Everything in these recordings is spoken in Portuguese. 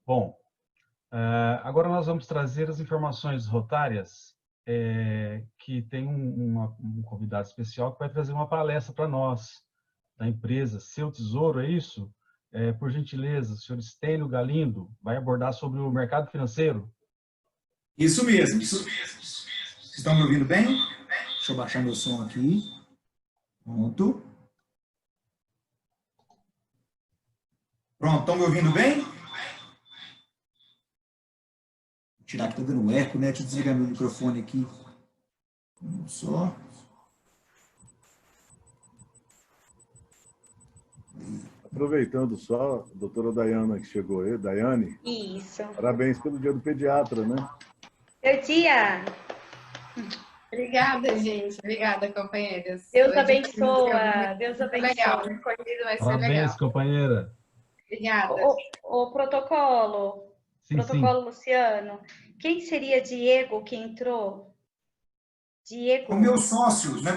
Bom, agora nós vamos trazer as informações rotárias, que tem um convidado especial que vai trazer uma palestra para nós, da empresa Seu Tesouro, é isso? Por gentileza, o senhor Estênio Galindo vai abordar sobre o mercado financeiro. Isso mesmo. Vocês estão me ouvindo bem? Deixa eu baixar meu som aqui. Pronto. Pronto, estão me ouvindo bem? Vou tirar que está dando eco, né? Deixa eu desligar meu microfone aqui. Só. Aproveitando só, a doutora Daiane que chegou aí, Daiane. Isso. Parabéns pelo dia do pediatra, né? Seu dia. Obrigada, gente. Obrigada, companheiros. Deus abençoa. Deus abençoa. Legal, o recorrido vai ser Parabéns, legal. companheira. Obrigada. O protocolo. Sim, protocolo, sim. Luciano. Quem seria Diego que entrou? Diego. O meu sócio, né?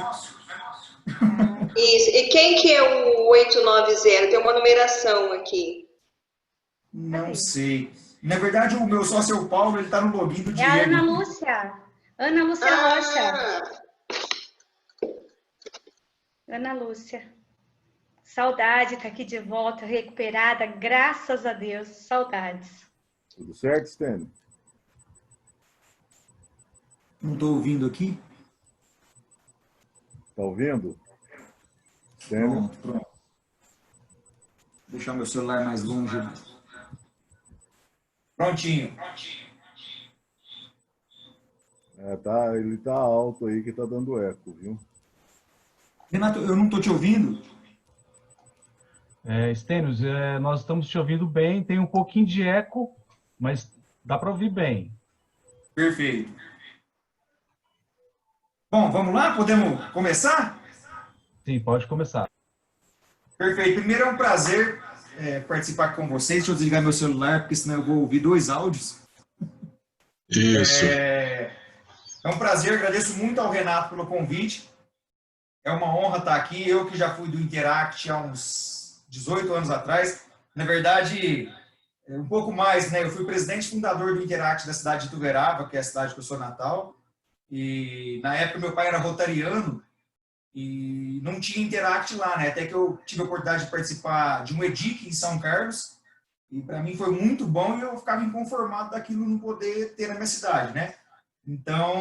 Isso. E quem que é o 890? Tem uma numeração aqui. Não sei. Na verdade, o meu sócio é o Paulo, ele está no login do É Diego. a Ana Lúcia. Ana Lúcia Rocha. Ana Lúcia. Saudade, tá aqui de volta, recuperada, graças a Deus. Saudades. Tudo certo, Stênio? Não estou ouvindo aqui. Tá ouvindo? Stênio? Pronto. Vou deixar meu celular mais longe. Prontinho. Ele tá alto aí que tá dando eco, viu? Renato, eu não estou te ouvindo. Estênio, nós estamos te ouvindo bem, tem um pouquinho de eco, mas dá para ouvir bem. Perfeito. Bom, vamos lá? Podemos começar? Sim, pode começar. Perfeito. Primeiro é um prazer participar com vocês. Deixa eu desligar meu celular, porque senão eu vou ouvir dois áudios. Isso. É um prazer, agradeço muito ao Renato pelo convite. É uma honra estar aqui. Eu que já fui do Interact há uns 18 anos atrás. Na verdade, um pouco mais, né? Eu fui presidente fundador do Interact da cidade de Ituverava, que é a cidade que eu sou natal. E na época meu pai era rotariano e não tinha Interact lá, né? Até que eu tive a oportunidade de participar de um EDIC em São Carlos. E para mim foi muito bom e eu ficava inconformado daquilo não poder ter na minha cidade, né? Então,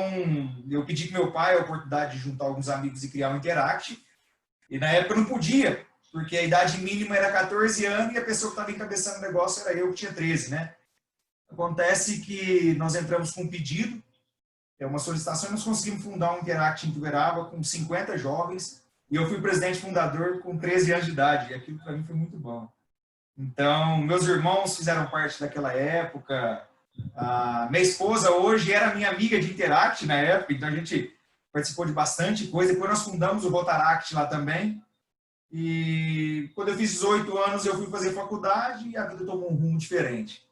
eu pedi para meu pai a oportunidade de juntar alguns amigos e criar um Interact. E na época eu não podia, porque a idade mínima era 14 anos e a pessoa que estava encabeçando o negócio era eu, que tinha 13, né? Acontece que nós entramos com um pedido, uma solicitação, e nós conseguimos fundar um Interact em Ituverava com 50 jovens. E eu fui presidente fundador com 13 anos de idade. E aquilo para mim foi muito bom. Então, meus irmãos fizeram parte daquela época. A minha esposa hoje era minha amiga de Interact na época, então a gente participou de bastante coisa. Depois nós fundamos o Rotaract lá também. E quando eu fiz 18 anos, eu fui fazer faculdade e a vida tomou um rumo diferente.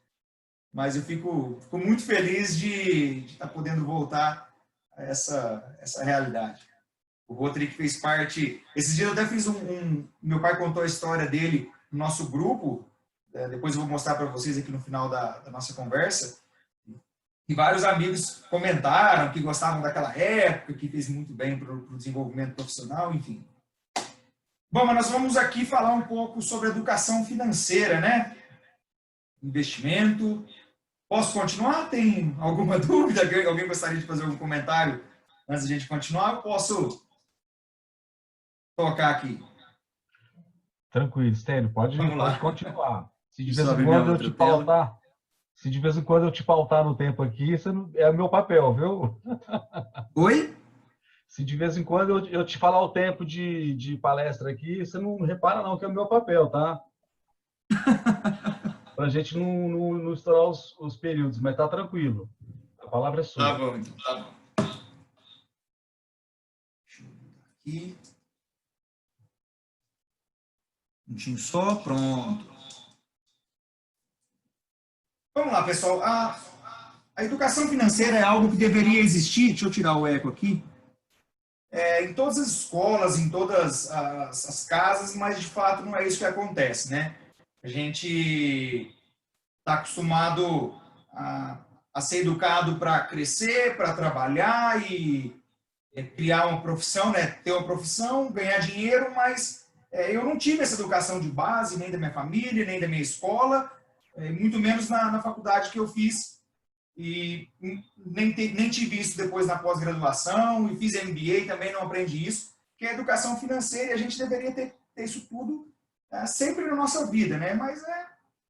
Mas eu fico muito feliz de estar podendo voltar a essa realidade. O Rotary que fez parte... Esses dias eu até fiz meu pai contou a história dele no nosso grupo, depois eu vou mostrar para vocês aqui no final da nossa conversa, e vários amigos comentaram que gostavam daquela época, que fez muito bem para o desenvolvimento profissional, enfim. Bom, mas nós vamos aqui falar um pouco sobre educação financeira, né? Investimento. Posso continuar? Tem alguma dúvida? Alguém gostaria de fazer algum comentário antes de a gente continuar? Eu posso tocar aqui. Tranquilo, Estênio, pode continuar. Se de vez Só em quando eu te pautar, se de vez em quando eu te pautar no tempo aqui, isso é o meu papel, viu? Oi? Se de vez em quando eu te falar o tempo de palestra aqui, você não repara não que é o meu papel, tá? Pra gente não estourar os períodos, mas tá tranquilo. A palavra é sua. Tá bom, então, tá bom. Deixa eu mudar aqui. Um minutinho só, pronto. Vamos lá, pessoal. A educação financeira é algo que deveria existir, deixa eu tirar o eco aqui, em todas as escolas, em todas as casas, mas de fato não é isso que acontece, né? A gente está acostumado a ser educado para crescer, para trabalhar e criar uma profissão, né? Ter uma profissão, ganhar dinheiro, mas eu não tive essa educação de base, nem da minha família, nem da minha escola, muito menos na faculdade que eu fiz. E nem tive isso depois na pós-graduação, e fiz MBA, também não aprendi isso, que é a educação financeira, e a gente deveria ter isso tudo sempre na nossa vida, né? Mas,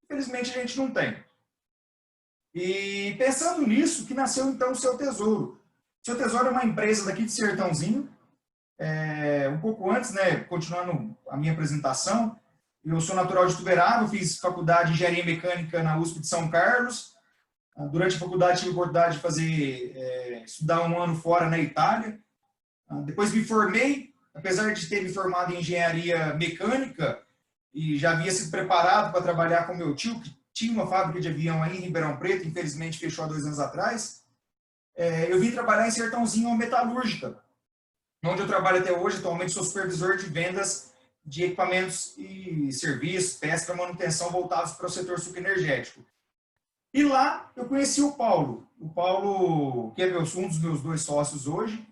infelizmente, a gente não tem. E pensando nisso, que nasceu, então, o Seu Tesouro. O Seu Tesouro é uma empresa daqui de Sertãozinho. Um pouco antes, né, continuando a minha apresentação, eu sou natural de Tuberaba, fiz faculdade de Engenharia Mecânica na USP de São Carlos. Durante a faculdade tive a oportunidade de estudar um ano fora na Itália. Depois me formei, apesar de ter me formado em Engenharia Mecânica e já havia sido preparado para trabalhar com meu tio, que tinha uma fábrica de avião aí em Ribeirão Preto, infelizmente fechou há 2 anos atrás. Eu vim trabalhar em Sertãozinho, uma metalúrgica, onde eu trabalho até hoje. Atualmente sou supervisor de vendas de equipamentos e serviços, peças para manutenção voltados para o setor sucroenergético. E lá eu conheci o Paulo. O Paulo, que é um dos meus 2 sócios hoje,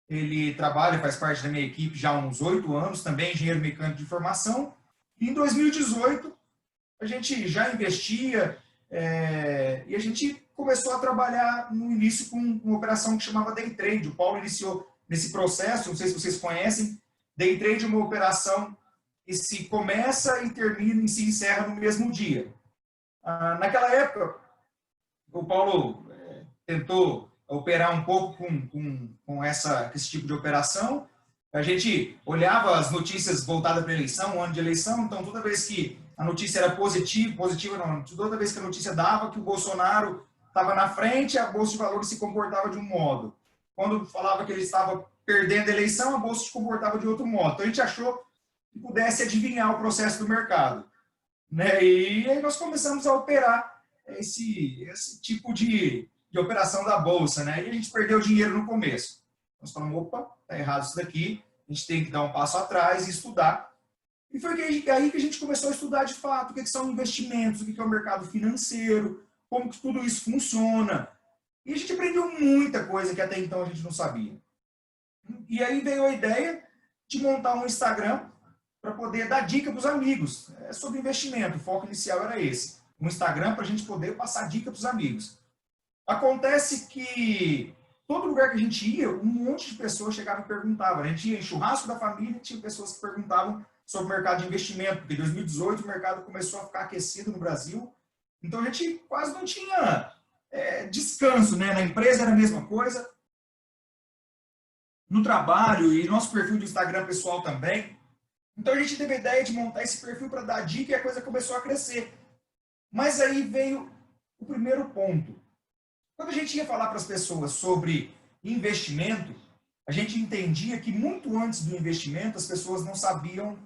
ele trabalha, faz parte da minha equipe já há uns 8 anos, também engenheiro mecânico de formação. E em 2018, a gente já investia e a gente começou a trabalhar no início com uma operação que chamava Day Trade. O Paulo iniciou nesse processo, não sei se vocês conhecem, Day Trade é uma operação que se começa e termina e se encerra no mesmo dia. Naquela época, o Paulo tentou operar um pouco com esse tipo de operação. A gente olhava as notícias voltadas para a eleição, o ano de eleição, então toda vez que a notícia era positiva não, toda vez que a notícia dava que o Bolsonaro estava na frente, a Bolsa de Valores se comportava de um modo. Quando falava que ele estava perdendo a eleição, a Bolsa se comportava de outro modo. Então a gente achou que pudesse adivinhar o processo do mercado, né? E aí nós começamos a operar esse tipo de operação da Bolsa, né? E a gente perdeu dinheiro no começo. Nós falamos, opa, está errado isso daqui, a gente tem que dar um passo atrás e estudar. E foi aí que a gente começou a estudar de fato o que são investimentos, o que é o mercado financeiro, como que tudo isso funciona. E a gente aprendeu muita coisa que até então a gente não sabia. E aí veio a ideia de montar um Instagram para poder dar dica para os amigos sobre investimento. O foco inicial era esse. Um Instagram para a gente poder passar dica para os amigos. Acontece que todo lugar que a gente ia, um monte de pessoas chegavam e perguntavam. A gente ia em churrasco da família, tinha pessoas que perguntavam sobre o mercado de investimento, porque em 2018 o mercado começou a ficar aquecido no Brasil. Então a gente quase não tinha descanso, né? Na empresa era a mesma coisa. No trabalho e nosso perfil do Instagram pessoal também. Então a gente teve a ideia de montar esse perfil para dar dica e a coisa começou a crescer. Mas aí veio o primeiro ponto. Quando a gente ia falar para as pessoas sobre investimento, a gente entendia que muito antes do investimento as pessoas não sabiam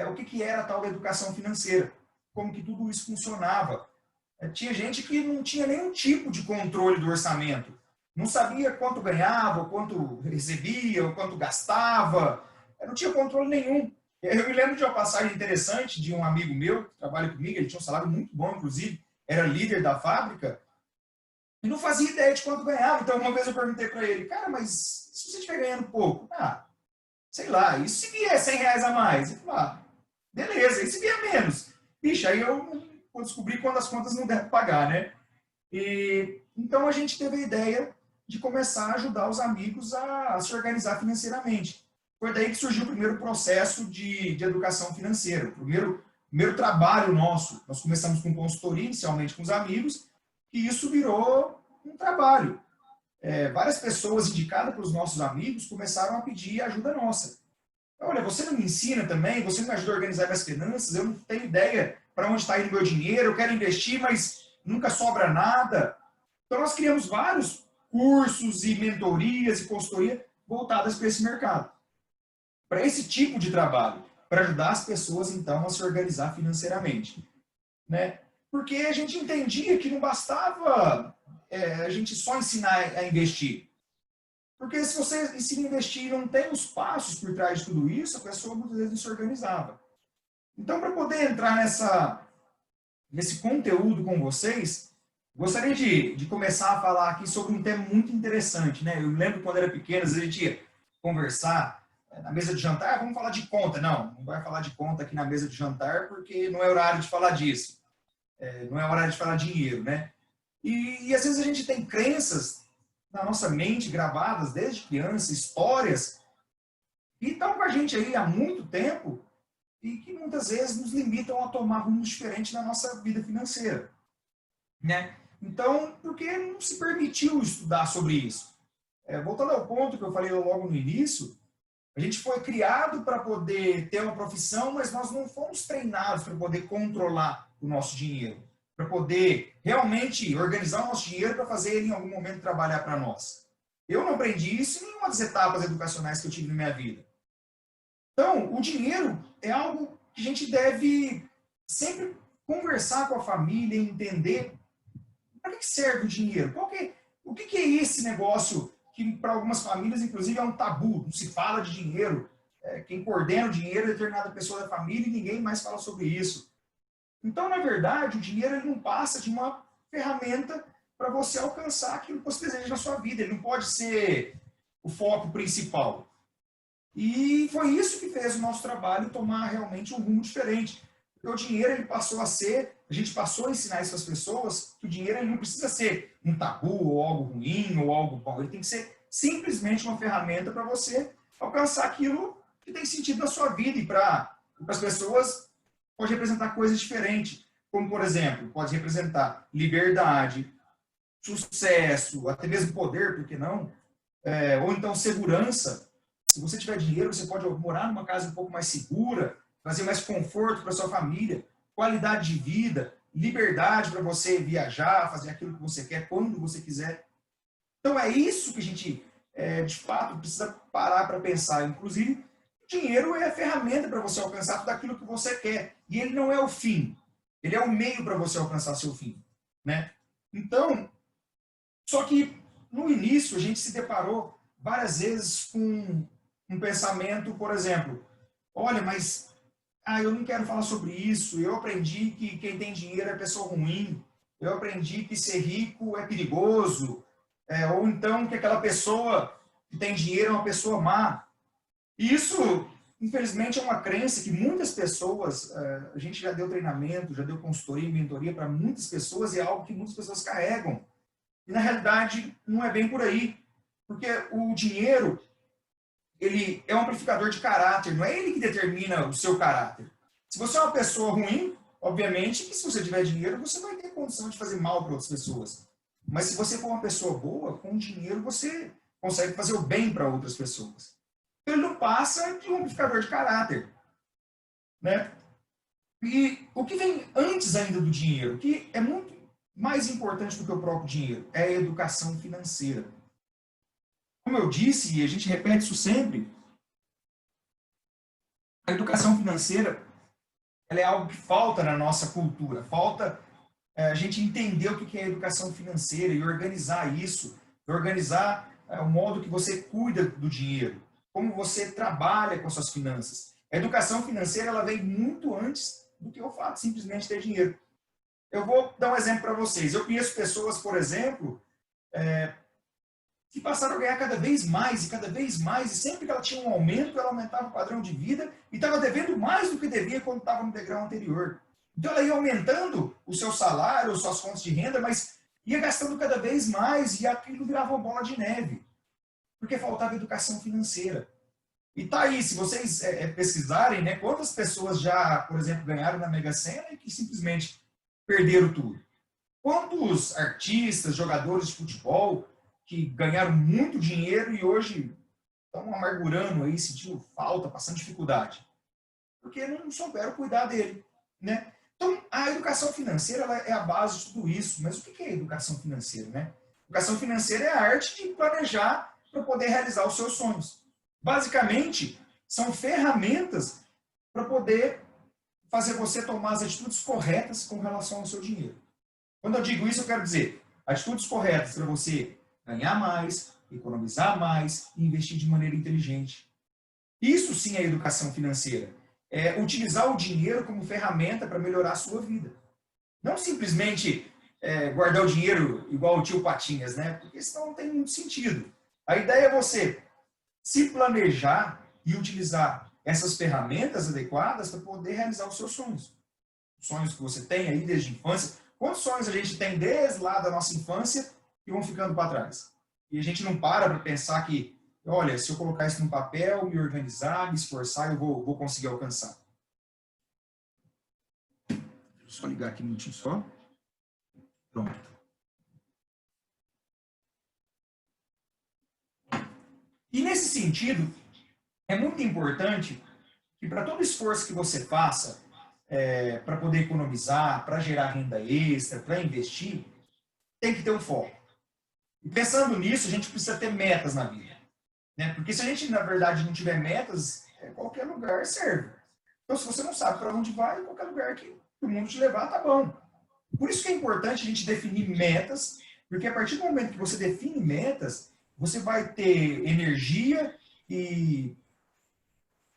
o que era a tal da educação financeira, como que tudo isso funcionava. Tinha gente que não tinha nenhum tipo de controle do orçamento, não sabia quanto ganhava, quanto recebia, quanto gastava, não tinha controle nenhum. Eu me lembro de uma passagem interessante de um amigo meu que trabalha comigo, ele tinha um salário muito bom, inclusive, era líder da fábrica, e não fazia ideia de quanto ganhava. Então, uma vez eu perguntei para ele, cara, mas se você estiver ganhando pouco? Sei lá, e se vier R$100 a mais? Ele falou, beleza, e se vier menos? Ixi, aí eu vou descobrir quando as contas não devem pagar, né? Então, a gente teve a ideia de começar a ajudar os amigos a se organizar financeiramente. Foi daí que surgiu o primeiro processo de educação financeira. O primeiro trabalho nosso, nós começamos com consultoria, inicialmente com os amigos, e isso virou um trabalho. Várias pessoas indicadas pelos nossos amigos começaram a pedir ajuda nossa. Olha, você não me ensina também, você não me ajuda a organizar minhas finanças, eu não tenho ideia para onde está indo meu dinheiro, eu quero investir, mas nunca sobra nada. Então nós criamos vários cursos e mentorias e consultoria voltadas para esse mercado, para esse tipo de trabalho, para ajudar as pessoas, então, a se organizar financeiramente, né? Porque a gente entendia que não bastava a gente só ensinar a investir. Porque se você ensina a investir e não tem os passos por trás de tudo isso, a pessoa muitas vezes não se organizava. Então, para poder entrar nesse conteúdo com vocês, gostaria de começar a falar aqui sobre um tema muito interessante, né? Eu me lembro quando era pequeno, às vezes a gente ia conversar na mesa de jantar, vamos falar de conta. Não vai falar de conta aqui na mesa de jantar, porque não é horário de falar disso. Não é horário de falar dinheiro, né? E às vezes a gente tem crenças na nossa mente gravadas desde criança, histórias, que estão com a gente aí há muito tempo e que muitas vezes nos limitam a tomar rumos diferentes na nossa vida financeira, né? Então, por que não se permitiu estudar sobre isso? Voltando ao ponto que eu falei logo no início, a gente foi criado para poder ter uma profissão, mas nós não fomos treinados para poder controlar o nosso dinheiro, para poder realmente organizar o nosso dinheiro para fazer ele em algum momento trabalhar para nós. Eu não aprendi isso em nenhuma das etapas educacionais que eu tive na minha vida. Então, o dinheiro é algo que a gente deve sempre conversar com a família, entender para que serve o dinheiro, o que é esse negócio que para algumas famílias, inclusive, é um tabu, não se fala de dinheiro, quem coordena o dinheiro é determinada pessoa da família e ninguém mais fala sobre isso. Então, na verdade, o dinheiro ele não passa de uma ferramenta para você alcançar aquilo que você deseja na sua vida, ele não pode ser o foco principal. E foi isso que fez o nosso trabalho tomar realmente um rumo diferente. Porque o dinheiro ele passou a ser, a gente passou a ensinar isso às pessoas, que o dinheiro ele não precisa ser um tabu, ou algo ruim, ou algo bom. Ele tem que ser simplesmente uma ferramenta para você alcançar aquilo que tem sentido na sua vida. E para as pessoas pode representar coisas diferentes. Como, por exemplo, pode representar liberdade, sucesso, até mesmo poder, por que não? Ou então segurança. Se você tiver dinheiro, você pode morar numa casa um pouco mais segura, trazer mais conforto para sua família, qualidade de vida, liberdade para você viajar, fazer aquilo que você quer, quando você quiser. Então é isso que a gente, de fato, precisa parar para pensar. Inclusive, o dinheiro é a ferramenta para você alcançar tudo aquilo que você quer. E ele não é o fim. Ele é o meio para você alcançar seu fim, né? Então, só que no início a gente se deparou várias vezes com um pensamento, por exemplo, olha, mas eu não quero falar sobre isso, eu aprendi que quem tem dinheiro é pessoa ruim, eu aprendi que ser rico é perigoso, ou então que aquela pessoa que tem dinheiro é uma pessoa má. E isso, infelizmente, é uma crença que muitas pessoas, a gente já deu treinamento, já deu consultoria e mentoria para muitas pessoas, e é algo que muitas pessoas carregam. E, na realidade, não é bem por aí. Porque o dinheiro, ele é um amplificador de caráter, não é ele que determina o seu caráter. Se você é uma pessoa ruim, obviamente que se você tiver dinheiro, você vai ter condição de fazer mal para outras pessoas. Mas se você for uma pessoa boa, com dinheiro você consegue fazer o bem para outras pessoas. Ele não passa de um amplificador de caráter, né? E o que vem antes ainda do dinheiro, que é muito mais importante do que o próprio dinheiro, é a educação financeira. Como eu disse, e a gente repete isso sempre, a educação financeira ela é algo que falta na nossa cultura. Falta a gente entender o que é a educação financeira e organizar isso, organizar o modo que você cuida do dinheiro, como você trabalha com as suas finanças. A educação financeira ela vem muito antes do que o fato de simplesmente ter dinheiro. Eu vou dar um exemplo para vocês. Eu conheço pessoas, por exemplo, que passaram a ganhar cada vez mais, e sempre que ela tinha um aumento, ela aumentava o padrão de vida e estava devendo mais do que devia quando estava no degrau anterior. Então ela ia aumentando o seu salário, suas fontes de renda, mas ia gastando cada vez mais e aquilo virava uma bola de neve, porque faltava educação financeira. E tá aí, se vocês pesquisarem, né, quantas pessoas já, por exemplo, ganharam na Mega Sena e que simplesmente perderam tudo. Quantos artistas, jogadores de futebol que ganharam muito dinheiro e hoje estão amargurando aí, sentindo falta, passando dificuldade? Porque não souberam cuidar dele, né? Então, a educação financeira ela é a base de tudo isso. Mas o que é educação financeira, né? Educação financeira é a arte de planejar para poder realizar os seus sonhos. Basicamente, são ferramentas para poder fazer você tomar as atitudes corretas com relação ao seu dinheiro. Quando eu digo isso, eu quero dizer atitudes corretas para você ganhar mais, economizar mais e investir de maneira inteligente. Isso sim é educação financeira. É utilizar o dinheiro como ferramenta para melhorar a sua vida. Não simplesmente guardar o dinheiro igual o tio Patinhas, né? Porque senão não tem muito sentido. A ideia é você se planejar e utilizar essas ferramentas adequadas para poder realizar os seus sonhos. Os sonhos que você tem aí desde a infância. Quantos sonhos a gente tem desde lá da nossa infância que vão ficando para trás? E a gente não para pensar que, olha, se eu colocar isso no papel, me organizar, me esforçar, eu vou conseguir alcançar. Deixa eu só ligar aqui um minutinho só. Pronto. E nesse sentido, é muito importante que para todo esforço que você faça, para poder economizar, para gerar renda extra, para investir, tem que ter um foco. E pensando nisso, a gente precisa ter metas na vida. Né? Porque se a gente, na verdade, não tiver metas, qualquer lugar serve. Então, se você não sabe para onde vai, qualquer lugar que o mundo te levar, tá bom. Por isso que é importante a gente definir metas, porque a partir do momento que você define metas, você vai ter energia e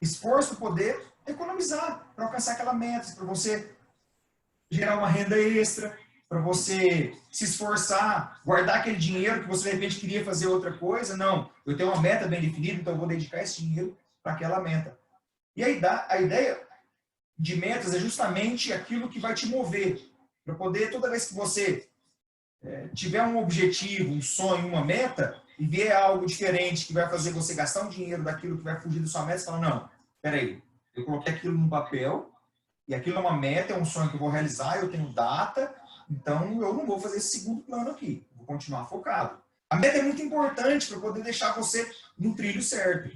esforço para poder economizar, para alcançar aquela meta, para você gerar uma renda extra, para você se esforçar, guardar aquele dinheiro que você de repente queria fazer outra coisa. Não, eu tenho uma meta bem definida, então eu vou dedicar esse dinheiro para aquela meta. E aí a ideia de metas é justamente aquilo que vai te mover, para poder, toda vez que você tiver um objetivo, um sonho, uma meta, e ver algo diferente que vai fazer você gastar um dinheiro daquilo que vai fugir da sua meta, você fala, não, peraí, eu coloquei aquilo no papel, e aquilo é uma meta, é um sonho que eu vou realizar, eu tenho data, então eu não vou fazer esse segundo plano aqui, vou continuar focado. A meta é muito importante para poder deixar você no trilho certo.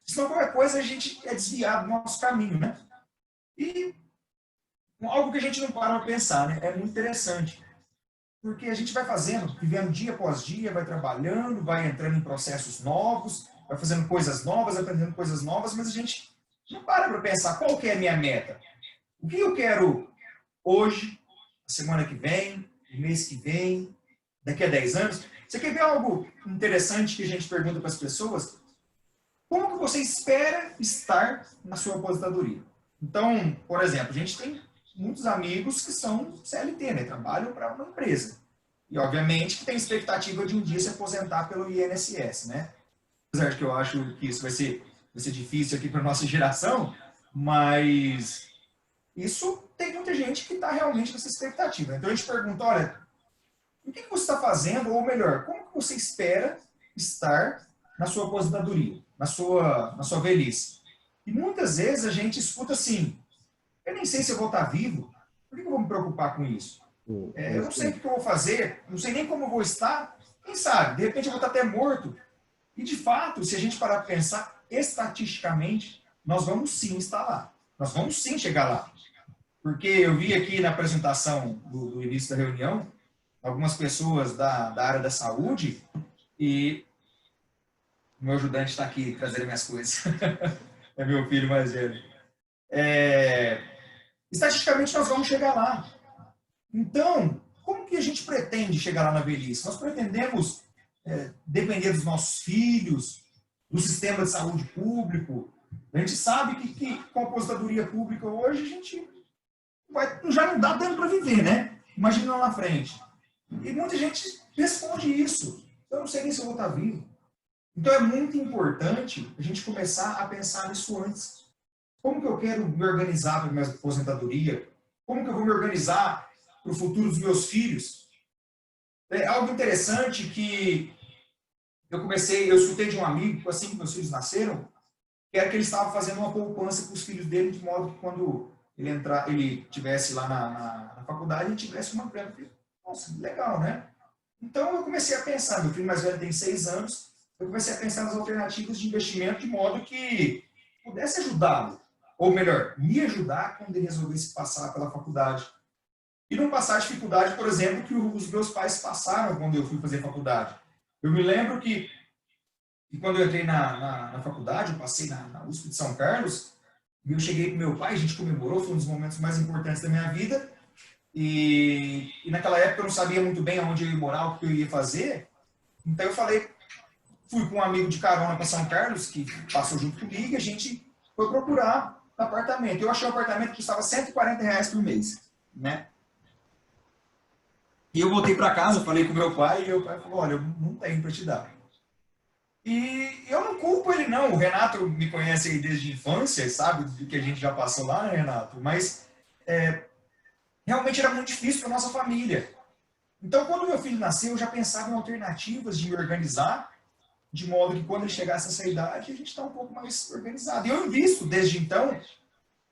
Senão qualquer coisa a gente é desviado do nosso caminho, né? E algo que a gente não para pensar, né? É muito interessante. Porque a gente vai fazendo, vivendo dia após dia, vai trabalhando, vai entrando em processos novos, vai fazendo coisas novas, aprendendo coisas novas, mas a gente não para pensar qual que é a minha meta. O que eu quero hoje, a semana que vem, o mês que vem, daqui a 10 anos. Você quer ver algo interessante que a gente pergunta para as pessoas? Como que você espera estar na sua aposentadoria? Então, por exemplo, a gente tem muitos amigos que são CLT, né? Trabalham para uma empresa. E, obviamente, que tem expectativa de um dia se aposentar pelo INSS, né? Apesar de que eu acho que isso vai ser difícil aqui para a nossa geração, mas isso tem muita gente que está realmente nessa expectativa. Então, a gente pergunta, olha, o que você está fazendo? Ou melhor, como que você espera estar na sua aposentadoria, na sua velhice? E muitas vezes a gente escuta assim, eu nem sei se eu vou estar vivo, por que eu vou me preocupar com isso? Eu não sei o que eu vou fazer, não sei nem como eu vou estar, quem sabe, de repente eu vou estar até morto. E de fato, se a gente parar para pensar, estatisticamente, nós vamos sim estar lá. Nós vamos sim chegar lá. Porque eu vi aqui na apresentação do início da reunião, algumas pessoas da área da saúde, e o meu ajudante está aqui trazendo minhas coisas. É meu filho mais velho. Estatisticamente, nós vamos chegar lá. Então, como que a gente pretende chegar lá na velhice? Nós pretendemos depender dos nossos filhos, do sistema de saúde público. A gente sabe que com a aposentadoria pública hoje, a gente já não dá tempo para viver, né? Imagina lá na frente. E muita gente responde isso. Eu não sei nem se eu vou estar vivo. Então, é muito importante a gente começar a pensar nisso antes. Como que eu quero me organizar para a minha aposentadoria? Como que eu vou me organizar para o futuro dos meus filhos? É algo interessante que eu escutei de um amigo, assim que meus filhos nasceram, que era que ele estava fazendo uma poupança para os filhos dele, de modo que quando ele estivesse lá na faculdade, ele tivesse uma grana. Nossa, legal, né? Então, eu comecei a pensar, meu filho mais velho tem 6 anos, eu comecei a pensar nas alternativas de investimento de modo que pudesse ajudá-lo. Ou melhor, me ajudar quando ele resolvesse passar pela faculdade. E não passar a dificuldade, por exemplo, que os meus pais passaram quando eu fui fazer faculdade. Eu me lembro que quando eu entrei na faculdade, eu passei na USP de São Carlos, e eu cheguei com meu pai, a gente comemorou, foi um dos momentos mais importantes da minha vida, e naquela época eu não sabia muito bem aonde eu ia morar, o que eu ia fazer, então eu fui com um amigo de carona para São Carlos, que passou junto comigo, e a gente foi procurar apartamento. Eu achei um apartamento que custava R$140 por mês, né? E eu voltei para casa, falei com meu pai, e meu pai falou, olha, eu não tenho para te dar. E eu não culpo ele, não. O Renato me conhece aí desde a infância, sabe do que a gente já passou lá, né, Renato? Mas realmente era muito difícil para nossa família. Então, quando meu filho nasceu, eu já pensava em alternativas de me organizar, de modo que quando ele chegasse a essa idade, a gente está um pouco mais organizado. E eu invisto, desde então,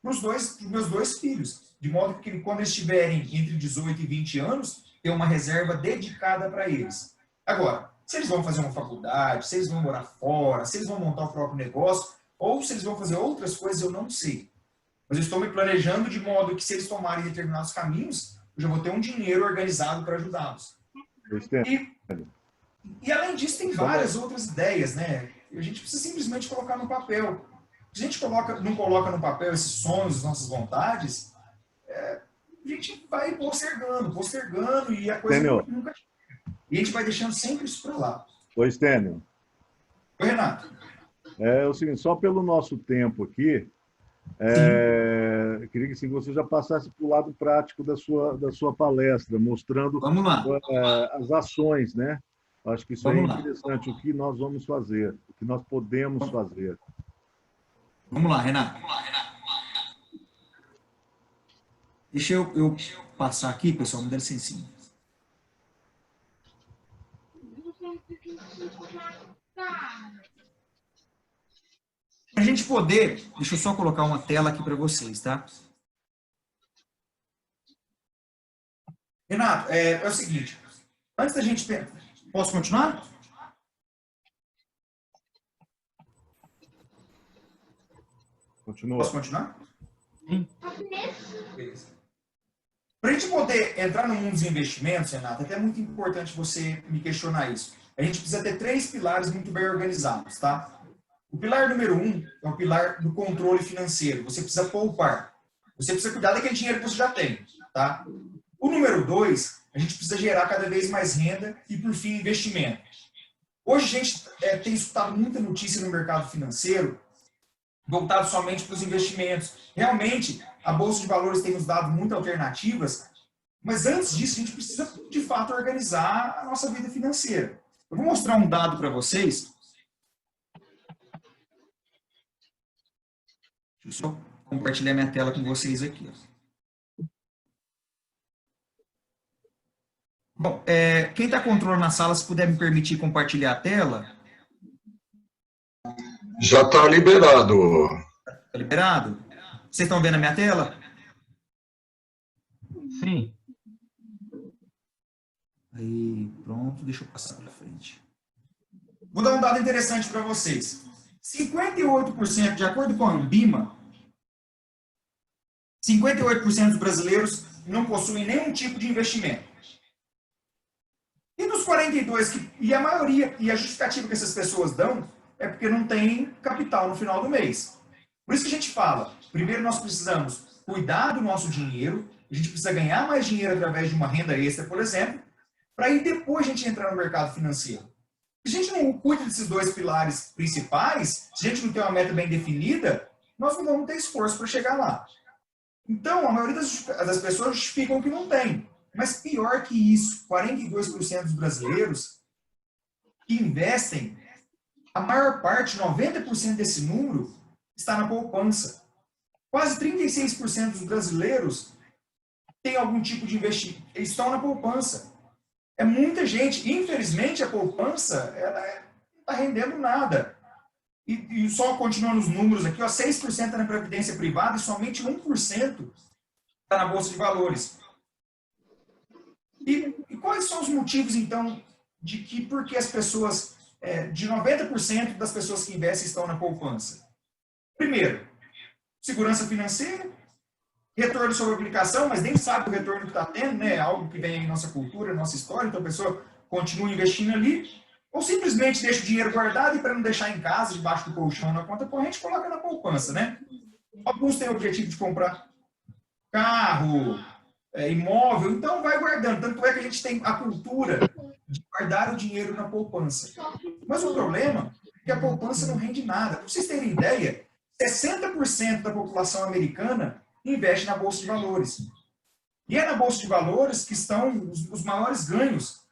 pros meus dois filhos, de modo que quando eles estiverem entre 18 e 20 anos, ter uma reserva dedicada para eles. Agora, se eles vão fazer uma faculdade, se eles vão morar fora, se eles vão montar o próprio negócio, ou se eles vão fazer outras coisas, eu não sei. Mas eu estou me planejando de modo que se eles tomarem determinados caminhos, eu já vou ter um dinheiro organizado para ajudá-los. E além disso, tem várias outras ideias, né? A gente precisa simplesmente colocar no papel. Se a gente não coloca no papel esses sonhos, nossas vontades, a gente vai postergando e a coisa nunca chega. E a gente vai deixando sempre isso para lá. Oi, Stênio. Oi, Renato. É o seguinte, só pelo nosso tempo aqui, queria que assim, você já passasse para o lado prático da sua palestra, mostrando Vamos lá. As ações, né? Acho que isso Vamos é lá. interessante, o que nós vamos fazer, o que nós podemos fazer. Vamos lá, Renato. Deixa eu passar aqui, pessoal, me dá licencinha. Para a gente poder, deixa eu só colocar uma tela aqui para vocês, tá? Renato, é o seguinte, antes da gente... Posso continuar? Continua. Posso continuar? Beleza. Para a gente poder entrar no mundo dos investimentos, Renato, é até muito importante você me questionar isso. A gente precisa ter 3 pilares muito bem organizados, tá? O pilar número 1 é o pilar do controle financeiro. Você precisa poupar. Você precisa cuidar daquele dinheiro que você já tem, tá? O número 2, a gente precisa gerar cada vez mais renda e, por fim, investimento. Hoje a gente tem escutado muita notícia no mercado financeiro voltado somente para os investimentos. Realmente, a Bolsa de Valores tem nos dado muitas alternativas, mas antes disso, a gente precisa, de fato, organizar a nossa vida financeira. Eu vou mostrar um dado para vocês. Deixa eu só compartilhar minha tela com vocês aqui. Bom, quem está controlando na sala, se puder me permitir compartilhar a tela. Já está liberado. Está liberado? Vocês estão vendo a minha tela? Sim. Aí, pronto, deixa eu passar para frente. Vou dar um dado interessante para vocês. 58%, de acordo com a Ambima, 58% dos brasileiros não possuem nenhum tipo de investimento. E dos 42%, e a maioria, e a justificativa que essas pessoas dão, é porque não tem capital no final do mês. Por isso que a gente fala, primeiro nós precisamos cuidar do nosso dinheiro, a gente precisa ganhar mais dinheiro através de uma renda extra, por exemplo, para aí depois a gente entrar no mercado financeiro. Se a gente não cuida desses 2 pilares principais, se a gente não tem uma meta bem definida, nós não vamos ter esforço para chegar lá. Então, a maioria das pessoas justificam que não tem. Mas pior que isso, 42% dos brasileiros que investem, a maior parte, 90% desse número, está na poupança. Quase 36% dos brasileiros têm algum tipo de investimento, estão na poupança. É muita gente. Infelizmente, a poupança não está rendendo nada. E só continuando os números aqui, 6% está na previdência privada e somente 1% está na Bolsa de Valores. E quais são os motivos, então, de que por que as pessoas, de 90% das pessoas que investem estão na poupança? Primeiro, segurança financeira, retorno sobre aplicação, mas nem sabe o retorno que está tendo, né? Algo que vem em nossa cultura, nossa história, então a pessoa continua investindo ali, ou simplesmente deixa o dinheiro guardado e para não deixar em casa, debaixo do colchão, na conta corrente, coloca na poupança, né? Alguns têm o objetivo de comprar carro, imóvel, então vai guardando. Tanto é que a gente tem a cultura de guardar o dinheiro na poupança. Mas o problema é que a poupança não rende nada. Para vocês terem ideia, 60% da população americana investe na Bolsa de Valores. E é na Bolsa de Valores que estão os maiores ganhos.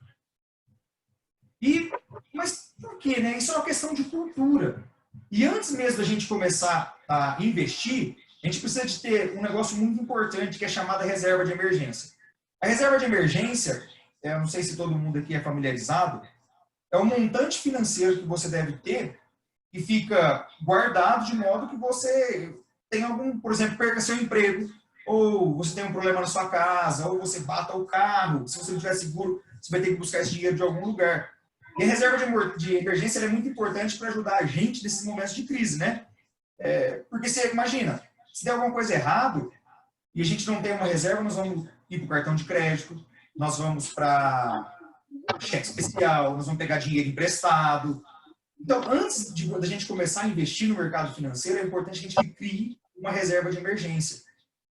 Mas por quê, né? Isso é uma questão de cultura. E antes mesmo da gente começar a investir, a gente precisa de ter um negócio muito importante que é chamada reserva de emergência. A reserva de emergência, eu não sei se todo mundo aqui é familiarizado, é um montante financeiro que você deve ter e fica guardado de modo que você tem algum, por exemplo, perca seu emprego, ou você tem um problema na sua casa, ou você bata o carro, se você não tiver seguro, você vai ter que buscar esse dinheiro de algum lugar. E a reserva de emergência é muito importante para ajudar a gente nesses momentos de crise, né? Porque você imagina, se der alguma coisa errado e a gente não tem uma reserva, nós vamos ir para o cartão de crédito, nós vamos para cheque especial, nós vamos pegar dinheiro emprestado. Então, antes da gente começar a investir no mercado financeiro, é importante que a gente crie uma reserva de emergência.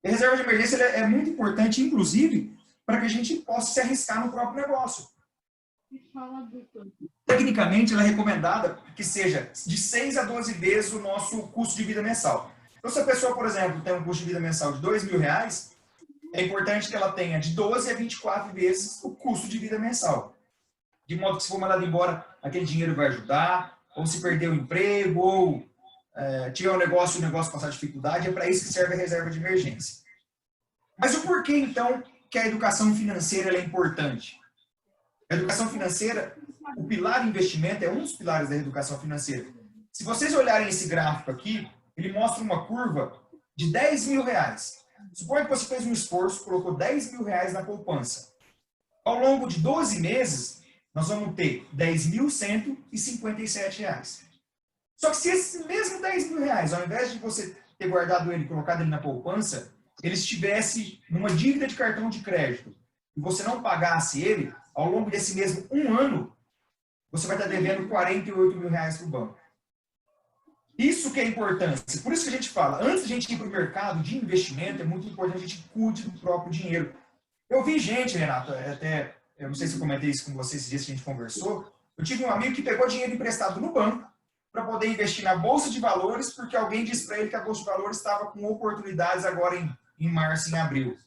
E a reserva de emergência é muito importante, inclusive, para que a gente possa se arriscar no próprio negócio. Tecnicamente, ela é recomendada que seja de 6 a 12 vezes o nosso custo de vida mensal. Então, se a pessoa, por exemplo, tem um custo de vida mensal de R$2.000, é importante que ela tenha de 12 a 24 vezes o custo de vida mensal. De modo que, se for mandado embora, aquele dinheiro vai ajudar, ou se perder o emprego, ou tiver um negócio e o negócio passar dificuldade, é para isso que serve a reserva de emergência. Mas o porquê, então, que a educação financeira é importante? A educação financeira, o pilar investimento é um dos pilares da educação financeira. Se vocês olharem esse gráfico aqui, ele mostra uma curva de R$10.000. Suponha que você fez um esforço, colocou R$10.000 na poupança. Ao longo de 12 meses, nós vamos ter R$10.157. Só que se esse mesmo R$10.000, ao invés de você ter guardado ele, colocado ele na poupança, ele estivesse numa dívida de cartão de crédito e você não pagasse ele, ao longo desse mesmo um ano, você vai estar devendo R$48.000 para o banco. Isso que é importância. Por isso que a gente fala, antes de a gente ir para o mercado de investimento, é muito importante a gente cuide do próprio dinheiro. Eu vi gente, Renato, até, eu não sei se eu comentei isso com você esses dias que a gente conversou, eu tive um amigo que pegou dinheiro emprestado no banco para poder investir na Bolsa de Valores, porque alguém disse para ele que a Bolsa de Valores estava com oportunidades agora em março, em abril.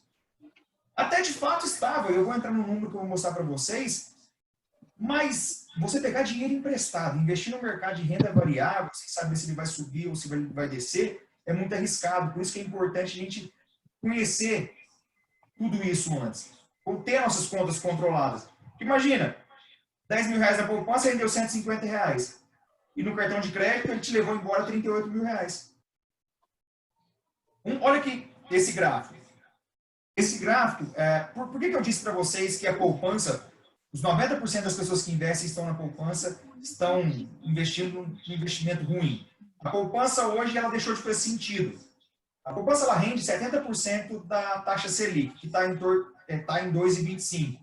Até de fato estava, eu vou entrar no número que eu vou mostrar para vocês, mas você pegar dinheiro emprestado, investir no mercado de renda variável, sem saber se ele vai subir ou se ele vai descer, é muito arriscado. Por isso que é importante a gente conhecer tudo isso antes, ou ter nossas contas controladas. Imagina, R$10.000 na poupança rendeu R$150. E no cartão de crédito ele te levou embora R$38.000. Olha aqui esse gráfico. Esse gráfico, por que eu disse para vocês que a poupança, os 90% das pessoas que investem estão na poupança, estão investindo num investimento ruim. A poupança hoje ela deixou de fazer sentido. A poupança ela rende 70% da taxa Selic, que está em 2,25.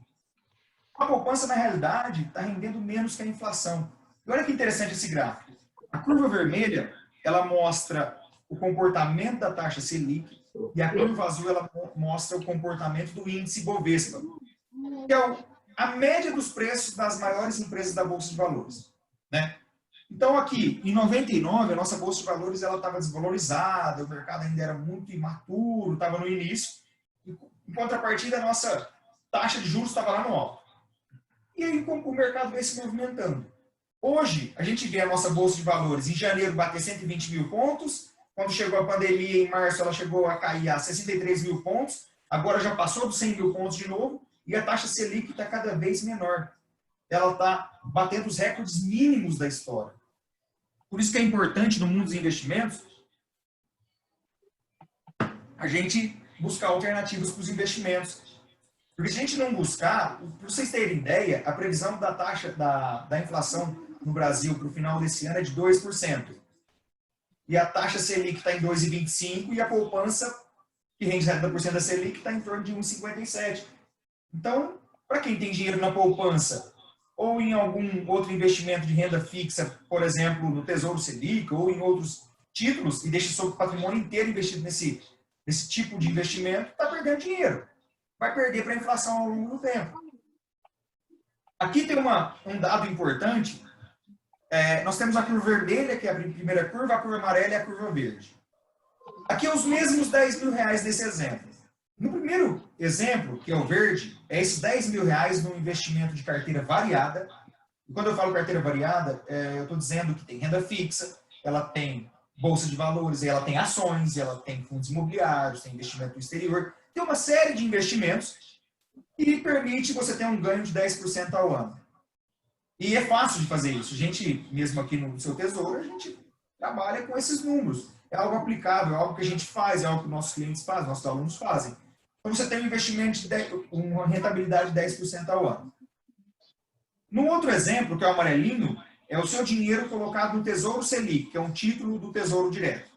A poupança, na realidade, está rendendo menos que a inflação. E olha que interessante esse gráfico. A curva vermelha, ela mostra o comportamento da taxa Selic e a curva azul, ela mostra o comportamento do índice Bovespa, que é a média dos preços das maiores empresas da Bolsa de Valores, né? Então, aqui, em 99, a nossa Bolsa de Valores estava desvalorizada, o mercado ainda era muito imaturo, estava no início, em contrapartida, a nossa taxa de juros estava lá no alto. E aí, o mercado veio se movimentando. Hoje, a gente vê a nossa Bolsa de Valores em janeiro bater 120 mil pontos, quando chegou a pandemia, em março, ela chegou a cair a 63 mil pontos, agora já passou dos 100 mil pontos de novo, e a taxa Selic está cada vez menor. Ela está batendo os recordes mínimos da história. Por isso que é importante, no mundo dos investimentos, a gente buscar alternativas para os investimentos. Porque se a gente não buscar, para vocês terem ideia, a previsão da taxa da inflação no Brasil para o final desse ano é de 2%. E a taxa Selic está em 2,25% e a poupança, que rende 70% da Selic, está em torno de 1,57%. Então, para quem tem dinheiro na poupança ou em algum outro investimento de renda fixa, por exemplo, no Tesouro Selic ou em outros títulos, e deixa o patrimônio inteiro investido nesse tipo de investimento, está perdendo dinheiro. Vai perder para a inflação ao longo do tempo. Aqui tem um dado importante. Nós temos a curva vermelha, que é a primeira curva, a curva amarela e a curva verde. Aqui é os mesmos R$10.000 nesse exemplo. No primeiro exemplo, que é o verde, é esses R$10.000 num investimento de carteira variada. E quando eu falo carteira variada, eu estou dizendo que tem renda fixa, ela tem bolsa de valores, ela tem ações, ela tem fundos imobiliários, tem investimento no exterior. Tem uma série de investimentos que permite você ter um ganho de 10% ao ano. E é fácil de fazer isso. A gente, mesmo aqui no Seu Tesouro, a gente trabalha com esses números. É algo aplicável, é algo que a gente faz, é algo que nossos clientes fazem, nossos alunos fazem. Então, você tem um investimento de uma rentabilidade de 10% ao ano. No outro exemplo, que é o amarelinho, é o seu dinheiro colocado no Tesouro Selic, que é um título do Tesouro Direto.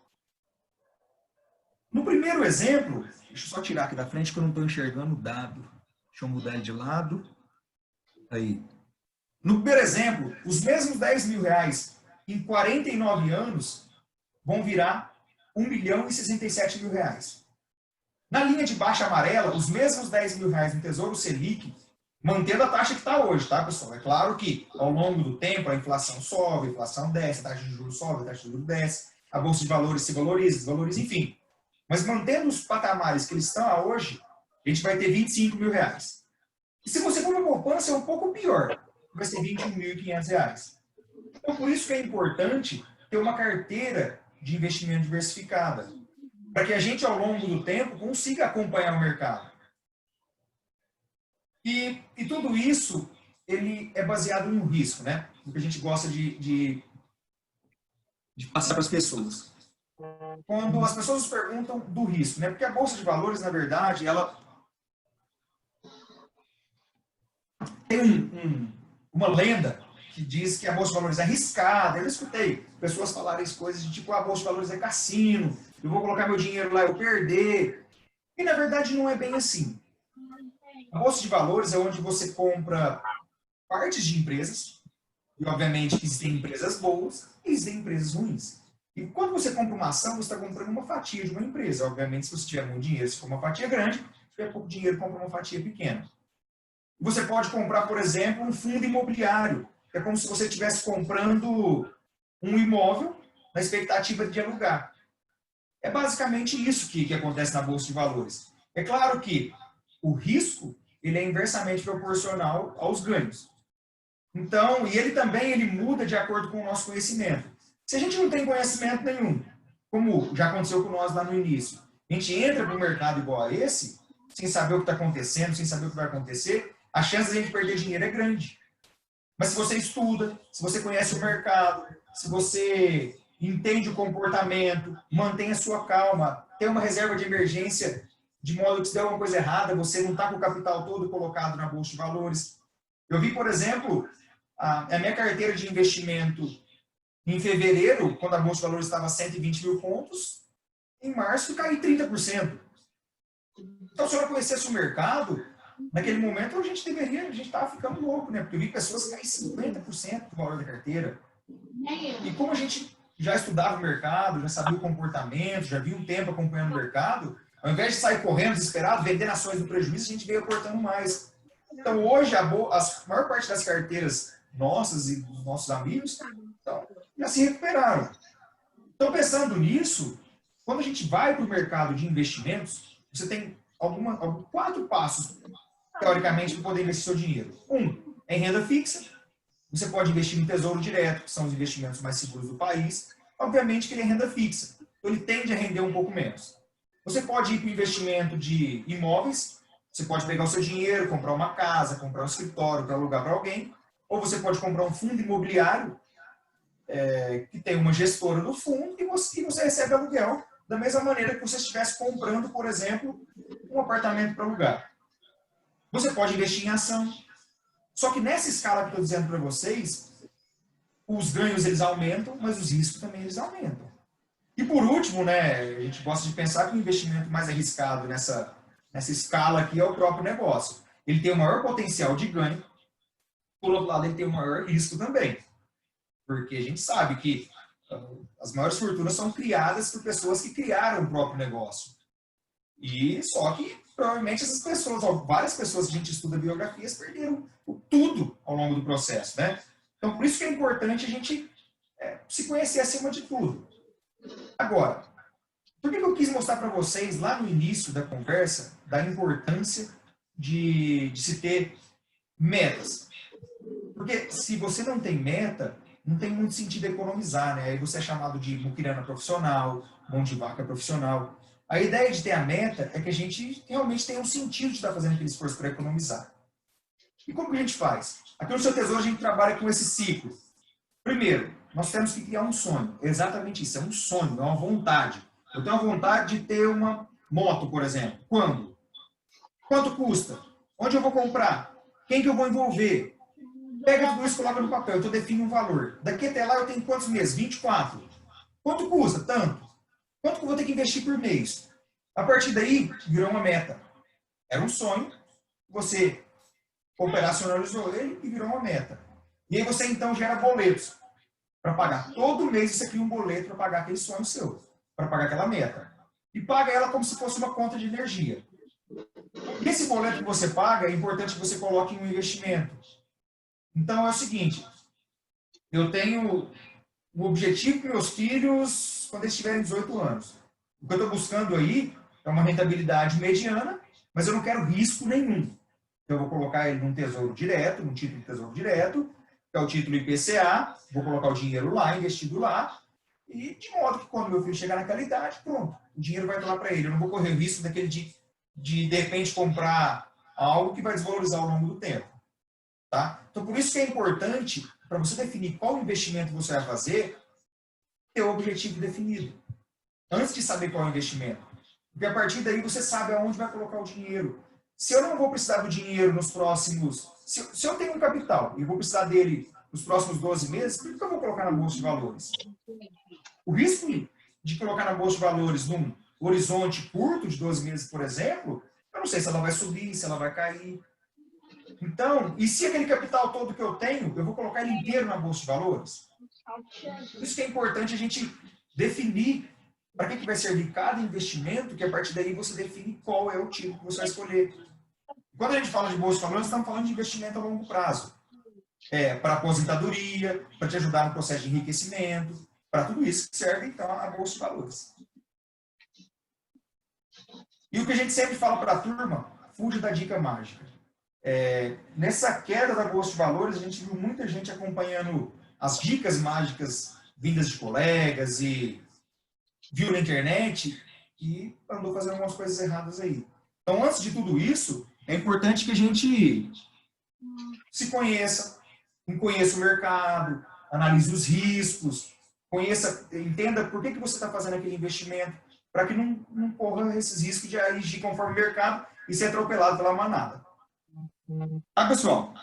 No primeiro exemplo, deixa eu só tirar aqui da frente que eu não estou enxergando o dado. Deixa eu mudar ele de lado. Aí. No primeiro exemplo, os mesmos R$10.000 em 49 anos vão virar R$1.067.000. Na linha de baixa amarela, os mesmos R$10.000 no Tesouro Selic, mantendo a taxa que está hoje, tá, pessoal? É claro que, ao longo do tempo, a inflação sobe, a inflação desce, a taxa de juros sobe, a taxa de juros desce, a bolsa de valores se valoriza, desvaloriza, enfim. Mas mantendo os patamares que eles estão hoje, a gente vai ter R$25.000. E se você for uma poupança, é um pouco pior. Vai ser R$21.500. Então, por isso que é importante ter uma carteira de investimento diversificada, para que a gente, ao longo do tempo, consiga acompanhar o mercado. E tudo isso, ele é baseado no risco, né? O que a gente gosta de passar para as pessoas. Quando as pessoas nos perguntam do risco, né? Porque a Bolsa de Valores, na verdade, ela tem uma lenda que diz que a Bolsa de Valores é arriscada. Eu escutei pessoas falarem coisas de tipo, a Bolsa de Valores é cassino, eu vou colocar meu dinheiro lá e eu perder. E, na verdade, não é bem assim. A Bolsa de Valores é onde você compra partes de empresas, e, obviamente, existem empresas boas e existem empresas ruins. E quando você compra uma ação, você está comprando uma fatia de uma empresa. Obviamente, se você tiver muito dinheiro, se for uma fatia grande, se tiver pouco dinheiro, compra uma fatia pequena. Você pode comprar, por exemplo, um fundo imobiliário. É como se você estivesse comprando um imóvel na expectativa de alugar. É basicamente isso que acontece na Bolsa de Valores. É claro que o risco ele é inversamente proporcional aos ganhos. Então, e ele muda de acordo com o nosso conhecimento. Se a gente não tem conhecimento nenhum, como já aconteceu com nós lá no início, a gente entra para um mercado igual a esse, sem saber o que está acontecendo, sem saber o que vai acontecer, a chance de a gente perder dinheiro é grande. Mas se você estuda, se você conhece o mercado, se você entende o comportamento, mantém a sua calma, tem uma reserva de emergência, de modo que se der alguma coisa errada, você não está com o capital todo colocado na Bolsa de Valores. Eu vi, por exemplo, a minha carteira de investimento em fevereiro, quando a Bolsa de Valores estava a 120 mil pontos, em março caiu 30%. Então, se eu não conhecesse o mercado, naquele momento a gente estava ficando louco, né? Porque eu vi pessoas cair 50% do valor da carteira. E como a gente já estudava o mercado, já sabia o comportamento, já via um tempo acompanhando o mercado, ao invés de sair correndo, desesperado, vendendo ações do prejuízo, a gente veio aportando mais. Então, hoje, a maior parte das carteiras nossas e dos nossos amigos já se recuperaram. Então, pensando nisso, quando a gente vai para o mercado de investimentos, você tem 4 passos, teoricamente, para poder investir seu dinheiro. É em renda fixa. Você pode investir no Tesouro Direto, que são os investimentos mais seguros do país. Obviamente que ele é renda fixa, então ele tende a render um pouco menos. Você pode ir para o investimento de imóveis, você pode pegar o seu dinheiro, comprar uma casa, comprar um escritório para alugar para alguém, ou você pode comprar um fundo imobiliário que tem uma gestora do fundo e você recebe aluguel da mesma maneira que você estivesse comprando, por exemplo, um apartamento para alugar. Você pode investir em ação. Só que nessa escala que eu estou dizendo para vocês, os ganhos eles aumentam, mas os riscos também eles aumentam. E por último, né, a gente gosta de pensar que o investimento mais arriscado nessa escala aqui é o próprio negócio. Ele tem o maior potencial de ganho, por outro lado ele tem o maior risco também. Porque a gente sabe que as maiores fortunas são criadas por pessoas que criaram o próprio negócio. E só que provavelmente essas pessoas, várias pessoas que a gente estuda biografias, perderam tudo ao longo do processo, né? Então, por isso que é importante a gente se conhecer acima de tudo. Agora, por que eu quis mostrar para vocês, lá no início da conversa, da importância de se ter metas. Porque se você não tem meta, não tem muito sentido economizar, né? Aí você é chamado de muquirana profissional, mão de vaca profissional. A ideia de ter a meta é que a gente realmente tenha um sentido de estar fazendo aquele esforço para economizar. E como que a gente faz? Aqui no Seu Tesouro a gente trabalha com esse ciclo. Primeiro, nós temos que criar um sonho. É exatamente isso, é um sonho, é uma vontade. Eu tenho a vontade de ter uma moto, por exemplo. Quando? Quanto custa? Onde eu vou comprar? Quem que eu vou envolver? Pega tudo isso e coloca no papel, então define um valor. Daqui até lá eu tenho quantos meses? 24. Quanto custa? Tanto. Quanto que eu vou ter que investir por mês? A partir daí, virou uma meta. Era um sonho, você operacionalizou ele e virou uma meta. E aí você então gera boletos para pagar. Todo mês você cria um boleto para pagar aquele sonho seu, para pagar aquela meta. E paga ela como se fosse uma conta de energia. E esse boleto que você paga, é importante que você coloque em um investimento. Então é o seguinte, eu tenho o objetivo para meus filhos quando eles tiverem 18 anos. O que eu estou buscando aí é uma rentabilidade mediana, mas eu não quero risco nenhum. Então eu vou colocar ele num tesouro direto, num título de tesouro direto, que é o título IPCA, vou colocar o dinheiro lá, investido lá, e de modo que quando meu filho chegar naquela idade, pronto, o dinheiro vai estar lá para ele. Eu não vou correr o risco daquele de repente comprar algo que vai desvalorizar ao longo do tempo. Tá? Então, por isso que é importante, para você definir qual investimento você vai fazer, ter o objetivo definido. Antes de saber qual é o investimento. Porque a partir daí você sabe aonde vai colocar o dinheiro. Se eu não vou precisar do dinheiro nos próximos... Se eu tenho um capital e vou precisar dele nos próximos 12 meses, por que eu vou colocar na Bolsa de Valores? O risco de colocar na Bolsa de Valores num horizonte curto de 12 meses, por exemplo, eu não sei se ela vai subir, se ela vai cair. Então, e se aquele capital todo que eu tenho, eu vou colocar ele inteiro na Bolsa de Valores? Por isso que é importante a gente definir para que vai servir cada investimento, que a partir daí você define qual é o tipo que você vai escolher. Quando a gente fala de Bolsa de Valores, estamos falando de investimento a longo prazo. Para aposentadoria, para te ajudar no processo de enriquecimento, para tudo isso que serve, então, a Bolsa de Valores. E o que a gente sempre fala para a turma, fuja da dica mágica. Nessa queda da Bolsa de Valores, a gente viu muita gente acompanhando as dicas mágicas vindas de colegas e viu na internet e andou fazendo algumas coisas erradas aí. Então, antes de tudo isso, é importante que a gente se conheça o mercado, analise os riscos, entenda por que você está fazendo aquele investimento, para que não corra esses riscos de agir conforme o mercado e ser atropelado pela manada. Tá, pessoal?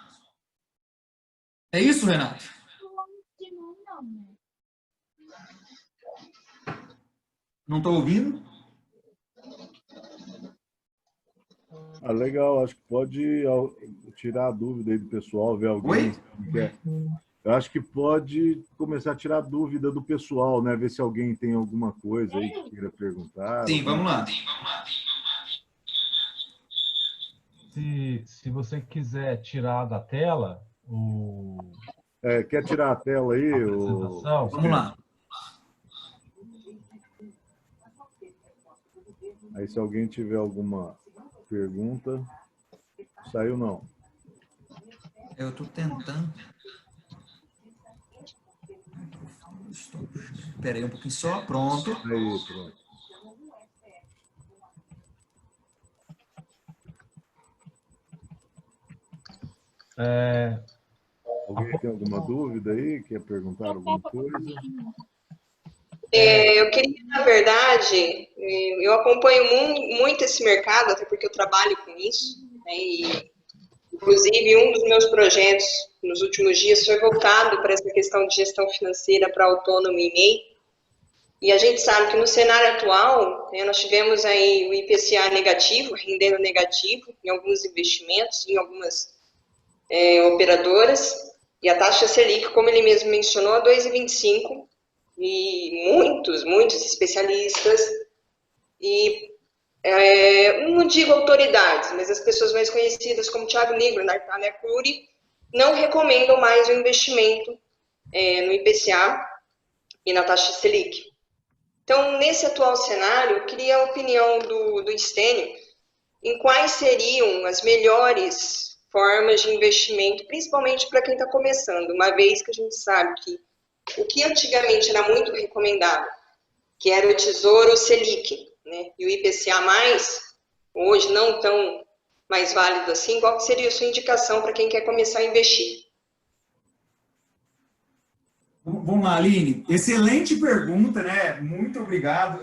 É isso, Renato? Não estou ouvindo? Legal, acho que pode tirar a dúvida aí do pessoal, ver alguém. Oi? Que quer. Eu acho que pode começar a tirar a dúvida do pessoal, né? Ver se alguém tem alguma coisa aí que queira perguntar. Sim, vamos lá. Se você quiser tirar da tela quer tirar a tela aí? apresentação, Vamos lá. Aí se alguém tiver alguma pergunta, saiu não. Eu estou tentando. Espera aí um pouquinho só, pronto. Aí, pronto. Alguém tem alguma dúvida aí? Quer perguntar alguma coisa? Eu queria, na verdade, eu acompanho muito esse mercado, até porque eu trabalho com isso, né, e, inclusive, um dos meus projetos nos últimos dias foi voltado para essa questão de gestão financeira para autônomo e MEI, e a gente sabe que no cenário atual, né, nós tivemos aí o IPCA negativo, rendendo negativo em alguns investimentos, em algumas operadoras, e a taxa Selic, como ele mesmo mencionou, a 2,25%, e muitos especialistas, e não digo autoridades, mas as pessoas mais conhecidas como Thiago Nigro, Natália Cury, não recomendam mais o investimento no IPCA e na taxa Selic. Então, nesse atual cenário, eu queria a opinião do Stênio em quais seriam as melhores formas de investimento, principalmente para quem está começando, uma vez que a gente sabe que o que antigamente era muito recomendado, que era o Tesouro Selic, né, e o IPCA+, hoje não tão mais válido assim, qual seria a sua indicação para quem quer começar a investir? Vamos lá, Aline. Excelente pergunta, né? Muito obrigado.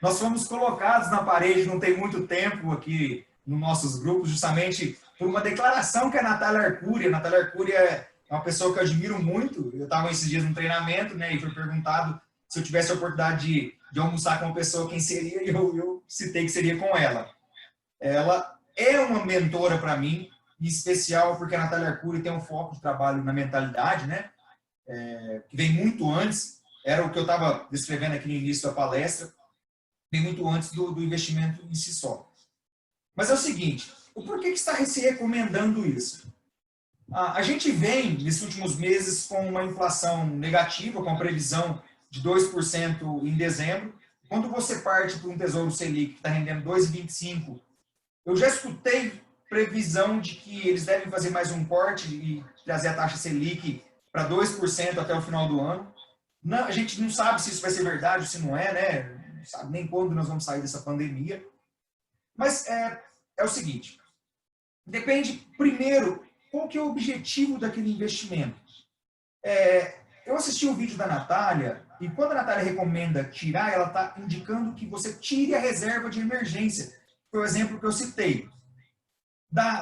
Nós fomos colocados na parede não tem muito tempo aqui nos nossos grupos, justamente por uma declaração que a Natália Arcuri. A Natália Arcuri é uma pessoa que eu admiro muito. Eu estava esses dias no treinamento, né? E foi perguntado se eu tivesse a oportunidade de almoçar com uma pessoa, quem seria? E eu citei que seria com ela. Ela é uma mentora para mim, em especial porque a Natália Arcuri tem um foco de trabalho na mentalidade, né? Que vem muito antes, era o que eu estava descrevendo aqui no início da palestra, vem muito antes do investimento em si só. Mas é o seguinte, o porquê que está se recomendando isso? A gente vem, nesses últimos meses, com uma inflação negativa, com a previsão de 2% em dezembro. Quando você parte para um Tesouro Selic que está rendendo 2,25%, eu já escutei previsão de que eles devem fazer mais um corte e trazer a taxa Selic para 2% até o final do ano. Não, a gente não sabe se isso vai ser verdade ou se não é, né? Não sabe nem quando nós vamos sair dessa pandemia. Mas é o seguinte, depende, primeiro, qual que é o objetivo daquele investimento. Eu assisti um vídeo da Natália, e quando a Natália recomenda tirar, ela está indicando que você tire a reserva de emergência. Foi o exemplo que eu citei.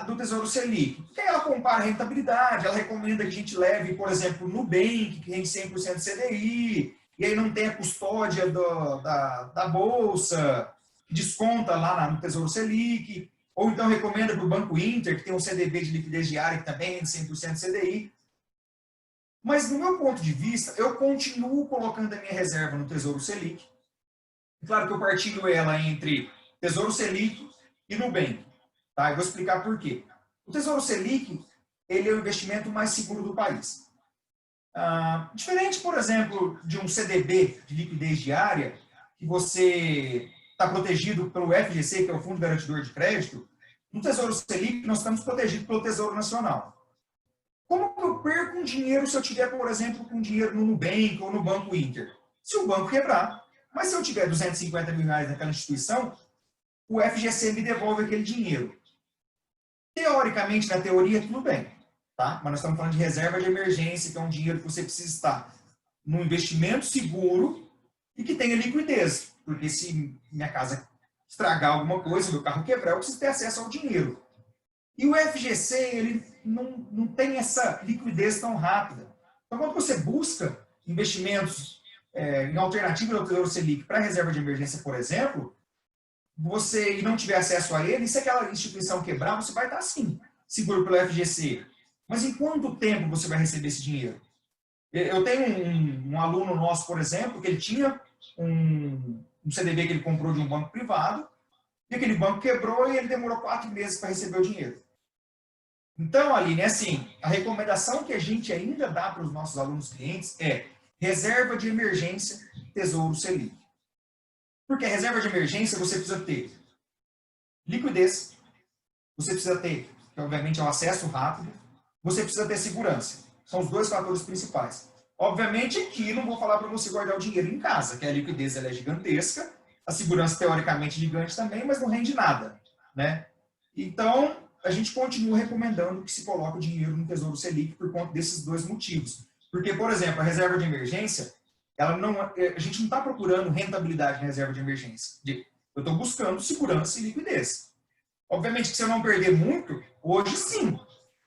Do Tesouro Selic. Porque ela compara a rentabilidade, ela recomenda que a gente leve, por exemplo, o Nubank, que rende 100% CDI, e aí não tem a custódia da Bolsa, que desconta lá no Tesouro Selic, ou então recomenda para o Banco Inter, que tem um CDB de liquidez diária, que também rende 100% CDI. Mas, do meu ponto de vista, eu continuo colocando a minha reserva no Tesouro Selic. Claro que eu partilho ela entre Tesouro Selic e Nubank. Tá? Eu vou explicar por quê. O Tesouro Selic, ele é o investimento mais seguro do país. Diferente, por exemplo, de um CDB de liquidez diária, que você está protegido pelo FGC, que é o Fundo Garantidor de Crédito, no Tesouro Selic nós estamos protegidos pelo Tesouro Nacional. Como que eu perco um dinheiro se eu tiver, por exemplo, com dinheiro no Nubank ou no Banco Inter? Se o banco quebrar. Mas se eu tiver 250 mil reais naquela instituição, o FGC me devolve aquele dinheiro. Teoricamente, na teoria, tudo bem, tá? Mas nós estamos falando de reserva de emergência, que é um dinheiro que você precisa estar num investimento seguro e que tenha liquidez. Porque se minha casa estragar alguma coisa, meu carro quebrar, eu preciso ter acesso ao dinheiro. E o FGC, ele não tem essa liquidez tão rápida. Então, quando você busca investimentos em alternativa ao Tesouro Selic para reserva de emergência, por exemplo, e não tiver acesso a ele, se aquela instituição quebrar, você vai estar sim, seguro pelo FGC. Mas em quanto tempo você vai receber esse dinheiro? Eu tenho um aluno nosso, por exemplo, que ele tinha um CDB que ele comprou de um banco privado, e aquele banco quebrou e ele demorou 4 meses para receber o dinheiro. Então, Aline, assim, a recomendação que a gente ainda dá para os nossos alunos clientes é reserva de emergência, Tesouro Selic. Porque a reserva de emergência você precisa ter liquidez, você precisa ter, que obviamente é um acesso rápido, você precisa ter segurança. São os 2 fatores principais. Obviamente aqui não vou falar para você guardar o dinheiro em casa, que a liquidez ela é gigantesca, a segurança teoricamente gigante também, mas não rende nada, né? Então, a gente continua recomendando que se coloque o dinheiro no Tesouro Selic por conta desses 2 motivos. Porque, por exemplo, a reserva de emergência, a gente não está procurando rentabilidade na reserva de emergência. Eu estou buscando segurança e liquidez. Obviamente que se eu não perder muito, hoje sim,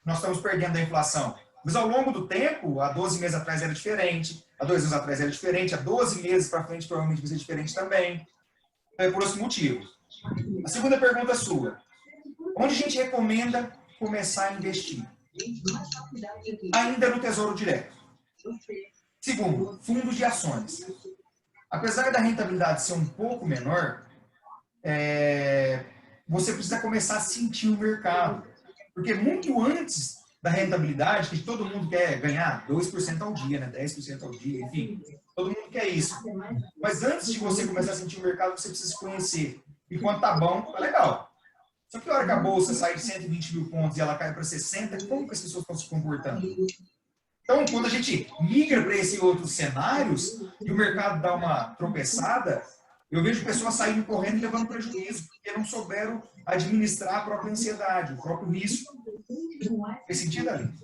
nós estamos perdendo a inflação. Mas ao longo do tempo, há 12 meses atrás era diferente, há 2 anos atrás era diferente, há 12 meses para frente provavelmente vai ser diferente também. É por esse motivo. A segunda pergunta sua. Onde a gente recomenda começar a investir? Ainda no Tesouro Direto. Segundo, fundos de ações. Apesar da rentabilidade ser um pouco menor, você precisa começar a sentir o mercado. Porque muito antes da rentabilidade, que todo mundo quer ganhar 2% ao dia, né? 10% ao dia, enfim, todo mundo quer isso. Mas antes de você começar a sentir o mercado, você precisa se conhecer. E quando tá bom, tá legal. Só que a hora que a bolsa sai de 120 mil pontos e ela cai para 60, como que as pessoas estão se comportando? Então, quando a gente migra para esses outros cenários e o mercado dá uma tropeçada, eu vejo pessoas saindo correndo e levando prejuízo, porque não souberam administrar a própria ansiedade, o próprio risco. Fez sentido, Aline?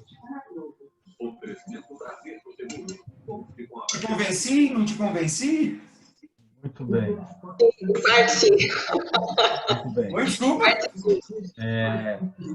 Te convenci? Não te convenci? Muito bem. Parte sim. Muito bem. Oi, desculpa.